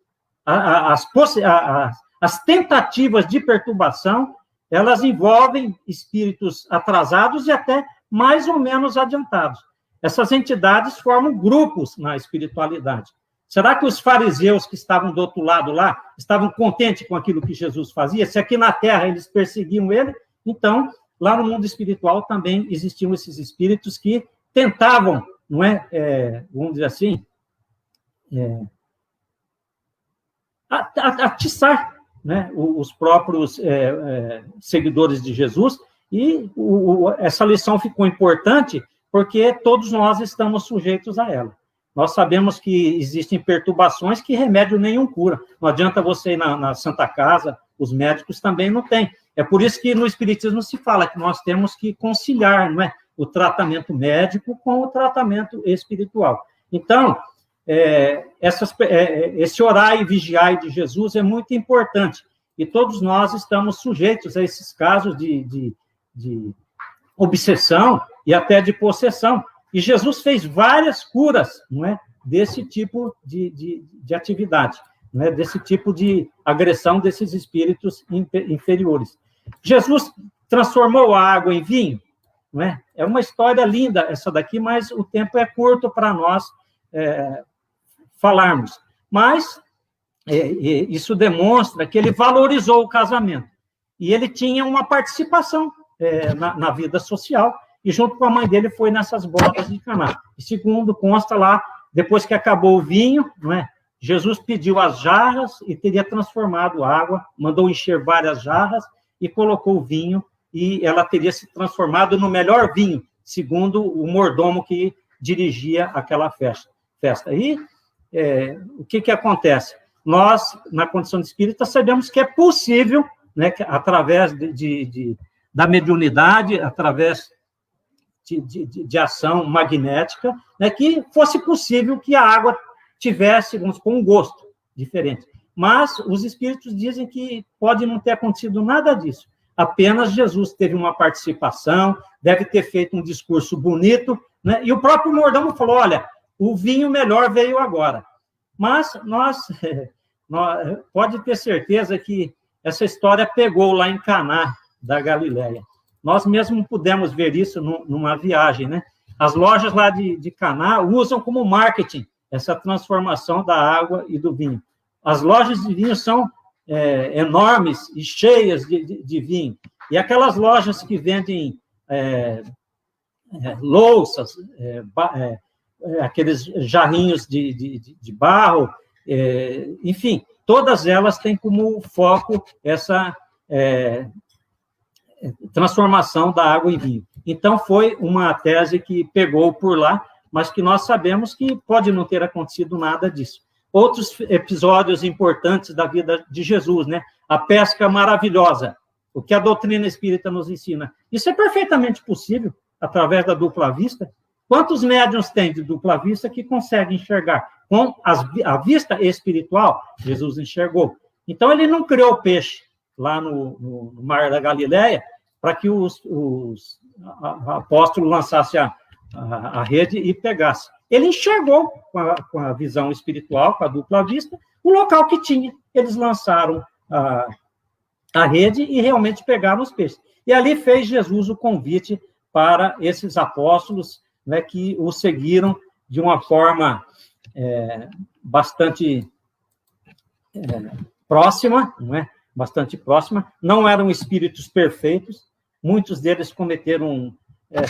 As tentativas de perturbação, elas envolvem espíritos atrasados e até mais ou menos adiantados. Essas entidades formam grupos na espiritualidade. Será que os fariseus que estavam do outro lado lá estavam contentes com aquilo que Jesus fazia? Se aqui na Terra eles perseguiam ele, então, lá no mundo espiritual também existiam esses espíritos que tentavam, não é, vamos dizer assim, atiçar, né, os próprios seguidores de Jesus, e essa lição ficou importante porque todos nós estamos sujeitos a ela. Nós sabemos que existem perturbações que remédio nenhum cura. Não adianta você ir na Santa Casa, os médicos também não têm. É por isso que no Espiritismo se fala que nós temos que conciliar, não é, o tratamento médico com o tratamento espiritual. Então, esse orar e vigiar de Jesus é muito importante. E todos nós estamos sujeitos a esses casos de obsessão e até de possessão. E Jesus fez várias curas, não é, desse tipo de atividade, não é, desse tipo de agressão desses espíritos inferiores. Jesus transformou a água em vinho, não é? É uma história linda essa daqui, mas o tempo é curto para nós falarmos. Mas isso demonstra que ele valorizou o casamento. E ele tinha uma participação na vida social, e junto com a mãe dele foi nessas bodas de Caná. E segundo consta lá, depois que acabou o vinho, não é? Jesus pediu as jarras e teria transformado a água, mandou encher várias jarras e colocou o vinho, e ela teria se transformado no melhor vinho, segundo o mordomo que dirigia aquela festa. E o que acontece? Nós, na condição de espírita, sabemos que é possível, né, que, através da mediunidade, através de ação magnética, né, que fosse possível que a água tivesse, vamos supor, um gosto diferente. Mas os espíritos dizem que pode não ter acontecido nada disso. Apenas Jesus teve uma participação, deve ter feito um discurso bonito, né, e o próprio mordomo falou, olha, o vinho melhor veio agora. Mas nós pode ter certeza que essa história pegou lá em Caná da Galileia. Nós mesmo pudemos ver isso numa viagem, né? As lojas lá de Caná usam como marketing essa transformação da água e do vinho. As lojas de vinho são enormes e cheias de vinho. E aquelas lojas que vendem louças, aqueles jarrinhos de barro, enfim, todas elas têm como foco essa transformação da água em vinho. Então, foi uma tese que pegou por lá, mas que nós sabemos que pode não ter acontecido nada disso. Outros episódios importantes da vida de Jesus, né? A pesca maravilhosa, o que a doutrina espírita nos ensina. Isso é perfeitamente possível através da dupla vista. Quantos médiuns tem de dupla vista que conseguem enxergar? Com a vista espiritual, Jesus enxergou. Então, ele não criou peixe lá no Mar da Galileia para que os apóstolos lançassem a rede e pegassem. Ele enxergou com a visão espiritual, com a dupla vista, o local que tinha. Eles lançaram a rede e realmente pegaram os peixes. E ali fez Jesus o convite para esses apóstolos, né, que o seguiram de uma forma bastante próxima, não é? Bastante próxima. Não eram espíritos perfeitos, muitos deles cometeram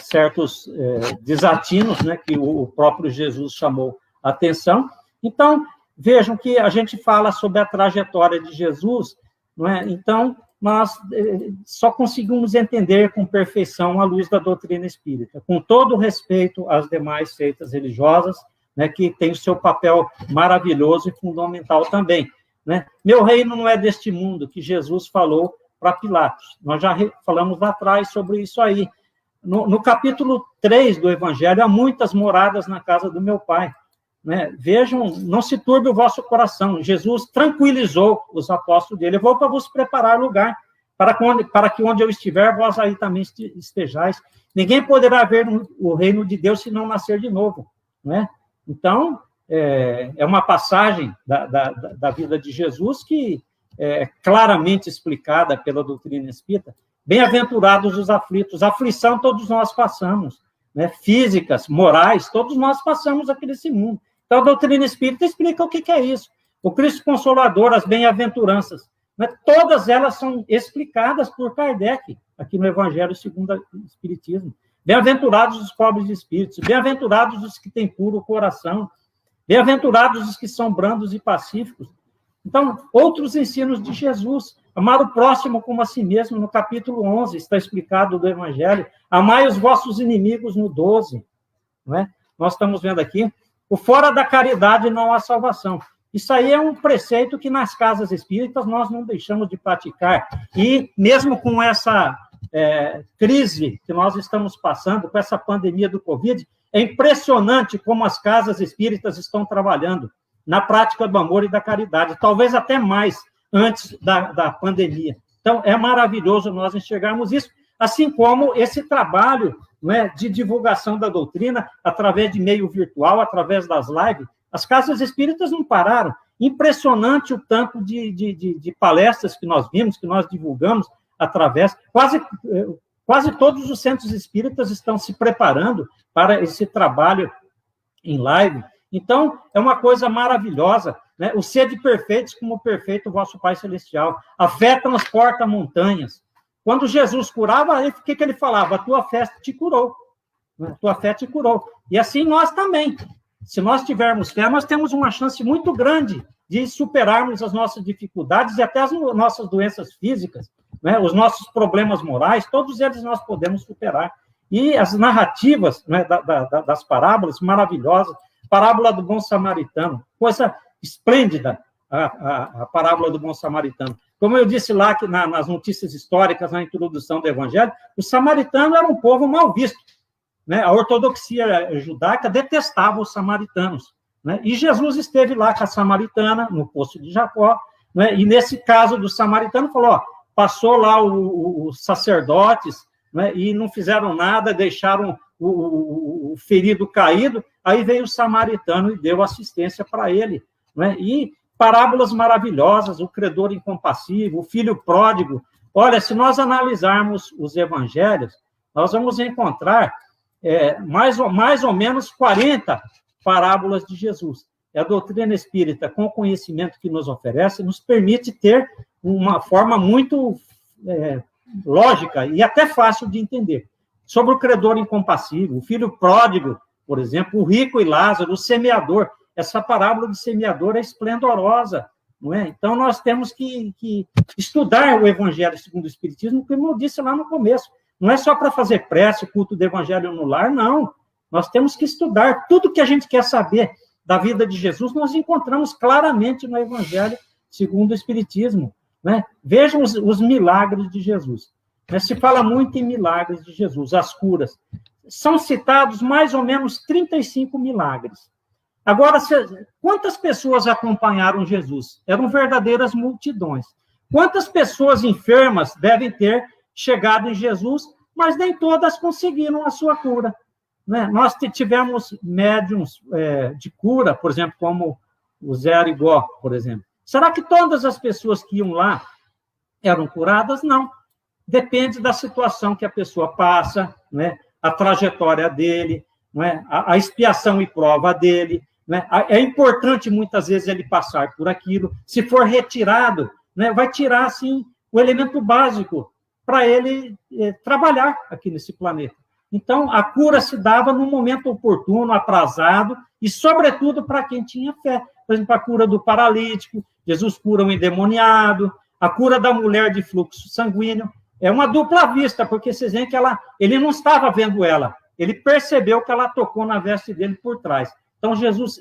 certos desatinos, né, que o próprio Jesus chamou a atenção. Então, vejam que a gente fala sobre a trajetória de Jesus, não é? Então, nós só conseguimos entender com perfeição a luz da doutrina espírita, com todo o respeito às demais seitas religiosas, né, que tem o seu papel maravilhoso e fundamental também, né? Meu reino não é deste mundo, que Jesus falou para Pilatos. Nós já falamos lá atrás sobre isso aí. No capítulo 3 do Evangelho, há muitas moradas na casa do meu Pai, né? Vejam, não se turbe o vosso coração. Jesus tranquilizou os apóstolos dele. Eu vou para vos preparar lugar, para que onde eu estiver, vós aí também estejais. Ninguém poderá ver o reino de Deus se não nascer de novo, né? Então, é uma passagem da vida de Jesus que é claramente explicada pela doutrina espírita. Bem-aventurados os aflitos. Aflição todos nós passamos, né? Físicas, morais, todos nós passamos aqui nesse mundo. Então, a doutrina espírita explica o que é isso. O Cristo Consolador, as bem-aventuranças, né? Todas elas são explicadas por Kardec, aqui no Evangelho segundo o Espiritismo. Bem-aventurados os pobres de espíritos, bem-aventurados os que têm puro coração, bem-aventurados os que são brandos e pacíficos. Então, outros ensinos de Jesus. Amar o próximo como a si mesmo, no capítulo 11, está explicado do Evangelho. Amai os vossos inimigos, no 12. Não é? Nós estamos vendo aqui, o fora da caridade não há salvação. Isso aí é um preceito que nas casas espíritas nós não deixamos de praticar. E mesmo com essa crise que nós estamos passando, com essa pandemia do Covid, É impressionante como as casas espíritas estão trabalhando na prática do amor e da caridade, talvez até mais antes da pandemia. Então, é maravilhoso nós enxergarmos isso, assim como esse trabalho, não é, de divulgação da doutrina através de meio virtual, através das lives. As casas espíritas não pararam. Impressionante o tanto de palestras que nós vimos, que nós divulgamos através... Quase todos os centros espíritas estão se preparando para esse trabalho em live. Então, é uma coisa maravilhosa, né? O sede perfeitos como o perfeito vosso Pai Celestial. A fé transporta montanhas. Quando Jesus curava, o que ele falava? A tua fé te curou. A tua fé te curou. E assim nós também. Se nós tivermos fé, nós temos uma chance muito grande de superarmos as nossas dificuldades e até as nossas doenças físicas, né? Os nossos problemas morais, todos eles nós podemos superar. E as narrativas, né, das parábolas maravilhosas, parábola do bom samaritano, coisa esplêndida, a parábola do bom samaritano. Como eu disse lá que nas notícias históricas, na introdução do Evangelho, o samaritano era um povo mal visto, né? A ortodoxia judaica detestava os samaritanos, né? E Jesus esteve lá com a samaritana, no poço de Jacó, né? E nesse caso do samaritano, falou, ó, passou lá os sacerdotes, né? E não fizeram nada, deixaram o ferido caído, aí veio o samaritano e deu assistência para ele, né? E parábolas maravilhosas, o credor incompassível, o filho pródigo. Olha, se nós analisarmos os evangelhos, nós vamos encontrar mais ou menos 40 parábolas de Jesus. E a doutrina espírita, com o conhecimento que nos oferece, nos permite ter uma forma muito lógica e até fácil de entender. Sobre o credor incompassível, o filho pródigo, por exemplo, o rico e Lázaro, o semeador. Essa parábola de semeador é esplendorosa, não é? Então, nós temos que estudar o Evangelho segundo o Espiritismo, como eu disse lá no começo. Não é só para fazer prece, culto do Evangelho no lar, não. Nós temos que estudar. Tudo que a gente quer saber da vida de Jesus, nós encontramos claramente no Evangelho segundo o Espiritismo, né? Vejam os milagres de Jesus. Se fala muito em milagres de Jesus, as curas. São citados mais ou menos 35 milagres. Agora, quantas pessoas acompanharam Jesus? Eram verdadeiras multidões. Quantas pessoas enfermas devem ter chegado em Jesus, mas nem todas conseguiram a sua cura, né? Nós tivemos médiums de cura, por exemplo, como o Zé Arigó, por exemplo. Será que todas as pessoas que iam lá eram curadas? Não. Depende da situação que a pessoa passa, né? A trajetória dele, né? A expiação e prova dele, né? É importante, muitas vezes, ele passar por aquilo. Se for retirado, né, vai tirar, assim, o elemento básico para ele trabalhar aqui nesse planeta. Então, a cura se dava no momento oportuno, aprazado, e, sobretudo, para quem tinha fé. Por exemplo, a cura do paralítico, Jesus cura um endemoniado, a cura da mulher de fluxo sanguíneo. É uma dupla vista, porque vocês veem que ele não estava vendo ela, ele percebeu que ela tocou na veste dele por trás. Então, Jesus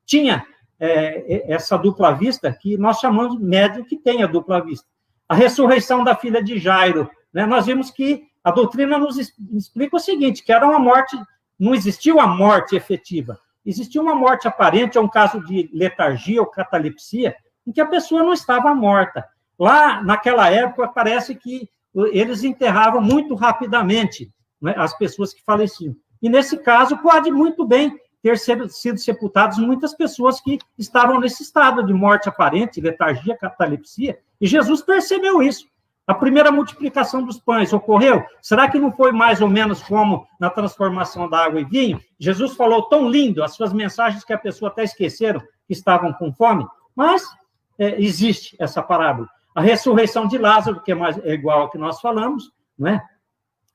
tinha essa dupla vista, que nós chamamos de médium que tem a dupla vista. A ressurreição da filha de Jairo, né? Nós vimos que a doutrina nos explica o seguinte, que era uma morte, não existiu a morte efetiva, existia uma morte aparente, é um caso de letargia ou catalepsia, em que a pessoa não estava morta. Lá, naquela época, parece que eles enterravam muito rapidamente, né, as pessoas que faleciam. E, nesse caso, pode muito bem ter sido sepultadas muitas pessoas que estavam nesse estado de morte aparente, letargia, catalepsia, e Jesus percebeu isso. A primeira multiplicação dos pães ocorreu? Será que não foi mais ou menos como na transformação da água em vinho? Jesus falou tão lindo, as suas mensagens que a pessoa até esqueceram que estavam com fome, mas existe essa parábola. A ressurreição de Lázaro, que é igual ao que nós falamos, né?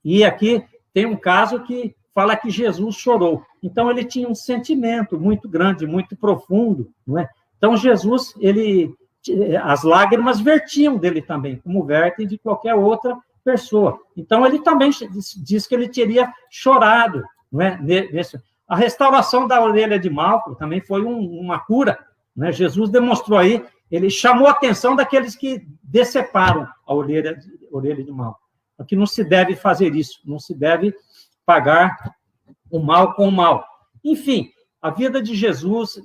E aqui tem um caso que fala que Jesus chorou. Então, ele tinha um sentimento muito grande, muito profundo, não é? Então, Jesus, as lágrimas vertiam dele também, como vertem de qualquer outra pessoa. Então, ele também diz que ele teria chorado, não é? A restauração da orelha de Malco também foi uma cura, né? Jesus demonstrou aí, ele chamou a atenção daqueles que deceparam a orelha de Malco. Porque não se deve fazer isso, não se deve pagar o mal com o mal. Enfim, a vida de Jesus,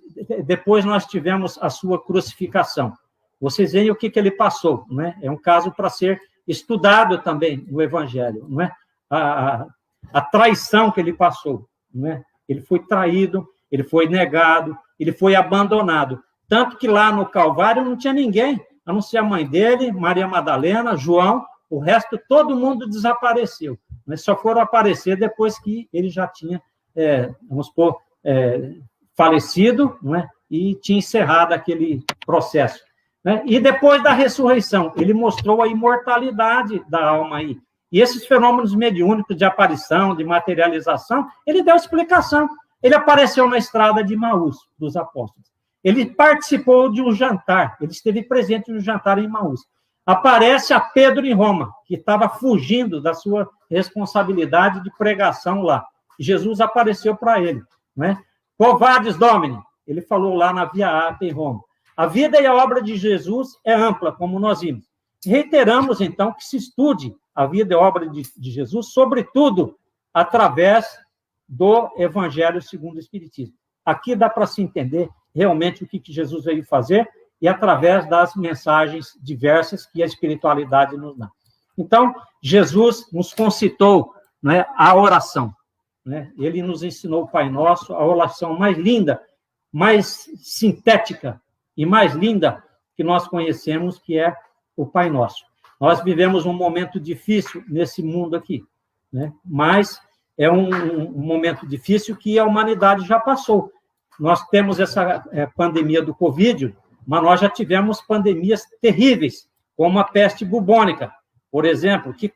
depois nós tivemos a sua crucificação. Vocês veem o que ele passou, não é? É um caso para ser estudado também no Evangelho, não é? A traição que ele passou, não é? Ele foi traído, ele foi negado, ele foi abandonado. Tanto que lá no Calvário não tinha ninguém, a não ser a mãe dele, Maria Madalena, João, o resto, todo mundo desapareceu. Mas só foram aparecer depois que ele já tinha, vamos supor, falecido, não é? E tinha encerrado aquele processo. Né? E depois da ressurreição, ele mostrou a imortalidade da alma aí. E esses fenômenos mediúnicos de aparição, de materialização, ele deu explicação. Ele apareceu na estrada de Emaús, dos apóstolos. Ele participou de um jantar, ele esteve presente no jantar em Emaús. Aparece a Pedro em Roma, que estava fugindo da sua responsabilidade de pregação lá. Jesus apareceu para ele. Né? Quo vadis, Domine? Ele falou lá na Via Ápia em Roma. A vida e a obra de Jesus é ampla, como nós vimos. Reiteramos, então, que se estude a vida e a obra de Jesus, sobretudo através do Evangelho segundo o Espiritismo. Aqui dá para se entender realmente o que Jesus veio fazer e através das mensagens diversas que a espiritualidade nos dá. Então, Jesus nos concitou, né, a oração. Né? Ele nos ensinou o Pai Nosso, a oração mais linda, mais sintética e mais linda que nós conhecemos, que é o Pai Nosso. Nós vivemos um momento difícil nesse mundo aqui, né? Mas é um momento difícil que a humanidade já passou. Nós temos essa pandemia do Covid, mas nós já tivemos pandemias terríveis, como a peste bubônica, por exemplo, que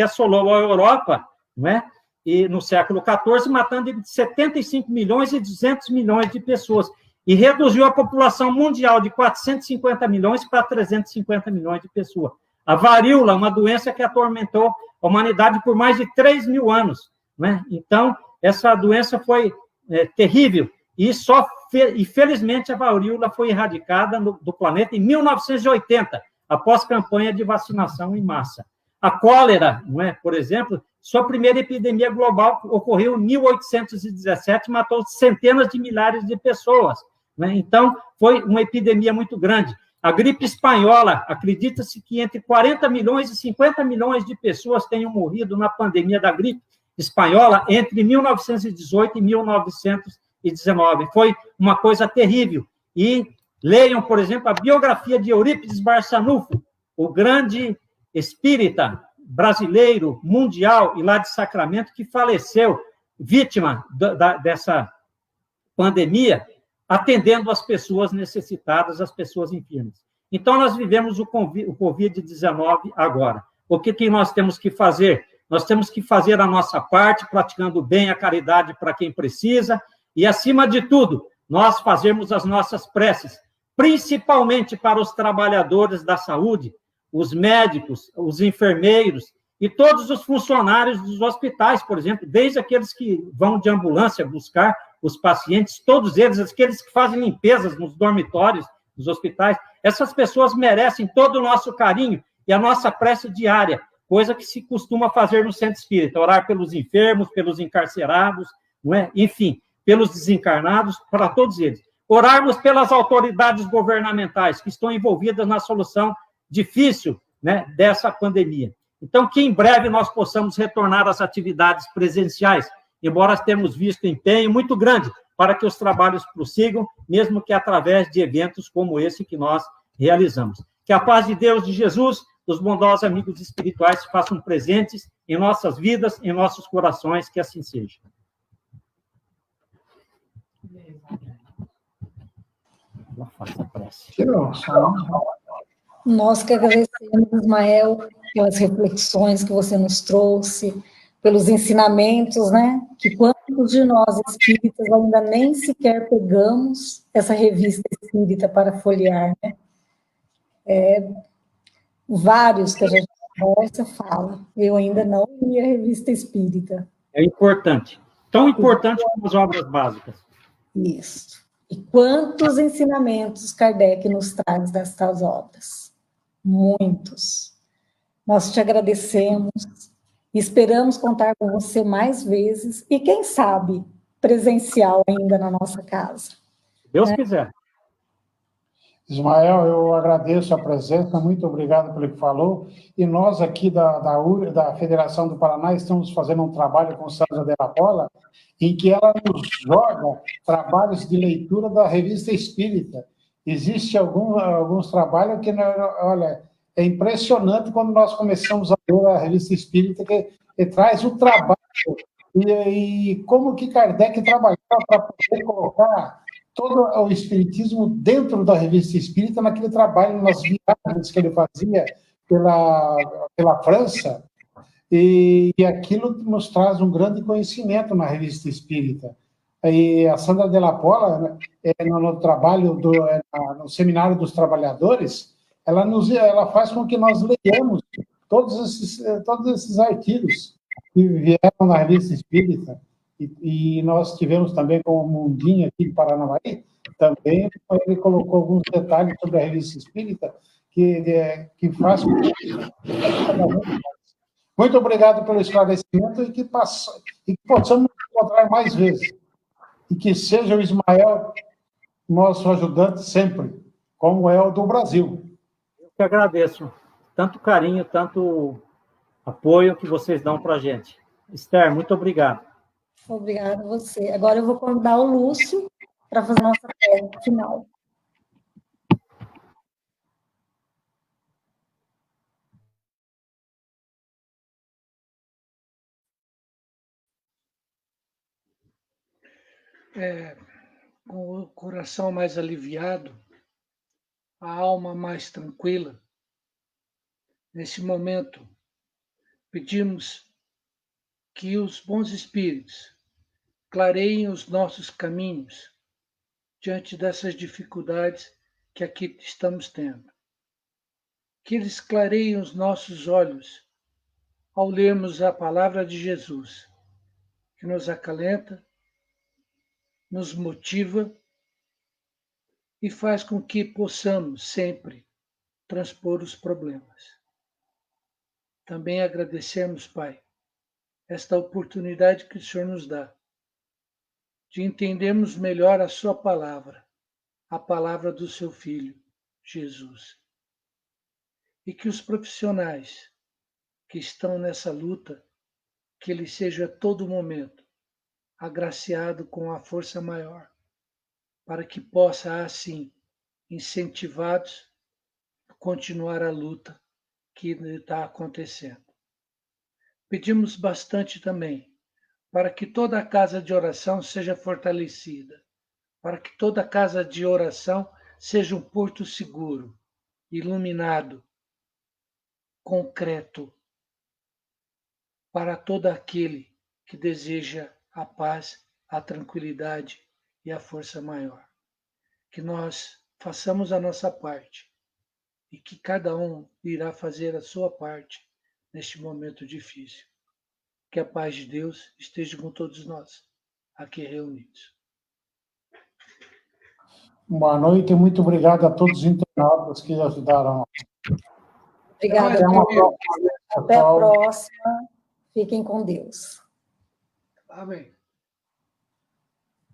assolou a Europa, né? E no século XIV, matando de 75 milhões e 200 milhões de pessoas, e reduziu a população mundial de 450 milhões para 350 milhões de pessoas. A varíola, uma doença que atormentou a humanidade por mais de 3 mil anos. Né? Então, essa doença foi terrível, e felizmente a varíola foi erradicada do planeta em 1980, após campanha de vacinação em massa. A cólera, não é? Por exemplo, sua primeira epidemia global ocorreu em 1817, matou centenas de milhares de pessoas. Né? Então, foi uma epidemia muito grande. A gripe espanhola, acredita-se que entre 40 milhões e 50 milhões de pessoas tenham morrido na pandemia da gripe espanhola entre 1918 e 1919. Foi uma coisa terrível. E leiam, por exemplo, a biografia de Eurípides Barçanufo, o grande espírita brasileiro, mundial, e lá de Sacramento, que faleceu vítima dessa pandemia, atendendo as pessoas necessitadas, as pessoas enfermas. Então, nós vivemos o Covid-19 agora. O que nós temos que fazer? Nós temos que fazer a nossa parte, praticando bem a caridade para quem precisa, e, acima de tudo, nós fazermos as nossas preces, principalmente para os trabalhadores da saúde, os médicos, os enfermeiros e todos os funcionários dos hospitais, por exemplo, desde aqueles que vão de ambulância buscar os pacientes, todos eles, aqueles que fazem limpezas nos dormitórios dos hospitais, essas pessoas merecem todo o nosso carinho e a nossa prece diária, coisa que se costuma fazer no centro espírita, orar pelos enfermos, pelos encarcerados, não é? Enfim, pelos desencarnados, para todos eles. Orarmos pelas autoridades governamentais que estão envolvidas na solução difícil, né, dessa pandemia. Então, que em breve nós possamos retornar às atividades presenciais, embora tenhamos visto empenho muito grande para que os trabalhos prossigam, mesmo que através de eventos como esse que nós realizamos. Que a paz de Deus, de Jesus, dos bondosos amigos espirituais se façam presentes em nossas vidas, em nossos corações, que assim seja. Nós que agradecemos, Ismael, pelas reflexões que você nos trouxe, pelos ensinamentos, né? Que quantos de nós espíritas ainda nem sequer pegamos essa revista espírita para folhear, né? Vários que a gente conversa fala, eu ainda não li a revista espírita. É importante, tão importante como as obras básicas. Isso. E quantos ensinamentos Kardec nos traz destas obras? Muitos. Nós te agradecemos Esperamos contar com você mais vezes e, quem sabe, presencial ainda na nossa casa. Se Deus quiser. Ismael, eu agradeço a presença, muito obrigado pelo que falou. E nós aqui da Federação do Paraná estamos fazendo um trabalho com Sandra Della Pola, em que ela nos joga trabalhos de leitura da Revista Espírita. Existem alguns trabalhos que, olha, é impressionante quando nós começamos a ler a Revista Espírita, que traz o trabalho e como que Kardec trabalhava para poder colocar todo o espiritismo dentro da Revista Espírita, naquele trabalho, nas viagens que ele fazia pela França, e aquilo nos traz um grande conhecimento na Revista Espírita. E a Sandra Della Pola, no trabalho no Seminário dos Trabalhadores, ela faz com que nós leiamos todos esses artigos que vieram na Revista Espírita. E nós tivemos também com o Mundinho aqui de Paranavaí, também ele colocou alguns detalhes sobre a Revista Espírita que faz com que... Muito obrigado pelo esclarecimento e que possamos encontrar mais vezes. E que seja o Ismael nosso ajudante sempre, como é o do Brasil. Eu que agradeço. Tanto carinho, tanto apoio que vocês dão para a gente. Esther, muito obrigado. Obrigada a você. Agora eu vou convidar o Lúcio para fazer a nossa prece final. Com o coração mais aliviado, a alma mais tranquila, nesse momento, pedimos que os bons espíritos clareiem os nossos caminhos diante dessas dificuldades que aqui estamos tendo. Que eles clareiem os nossos olhos ao lermos a palavra de Jesus, que nos acalenta, nos motiva e faz com que possamos sempre transpor os problemas. Também agradecemos, Pai, esta oportunidade que o Senhor nos dá de entendermos melhor a sua palavra, a palavra do seu Filho, Jesus. E que os profissionais que estão nessa luta, que ele seja a todo momento agraciado com a força maior, para que possa, assim, incentivados a continuar a luta que está acontecendo. Pedimos bastante também para que toda a casa de oração seja fortalecida, para que toda a casa de oração seja um porto seguro, iluminado, concreto, para todo aquele que deseja a paz, a tranquilidade e a força maior. Que nós façamos a nossa parte e que cada um irá fazer a sua parte neste momento difícil. Que a paz de Deus esteja com todos nós aqui reunidos. Boa noite e muito obrigado a todos os internautas que ajudaram. Obrigada. Até a próxima. Fiquem com Deus. Amém.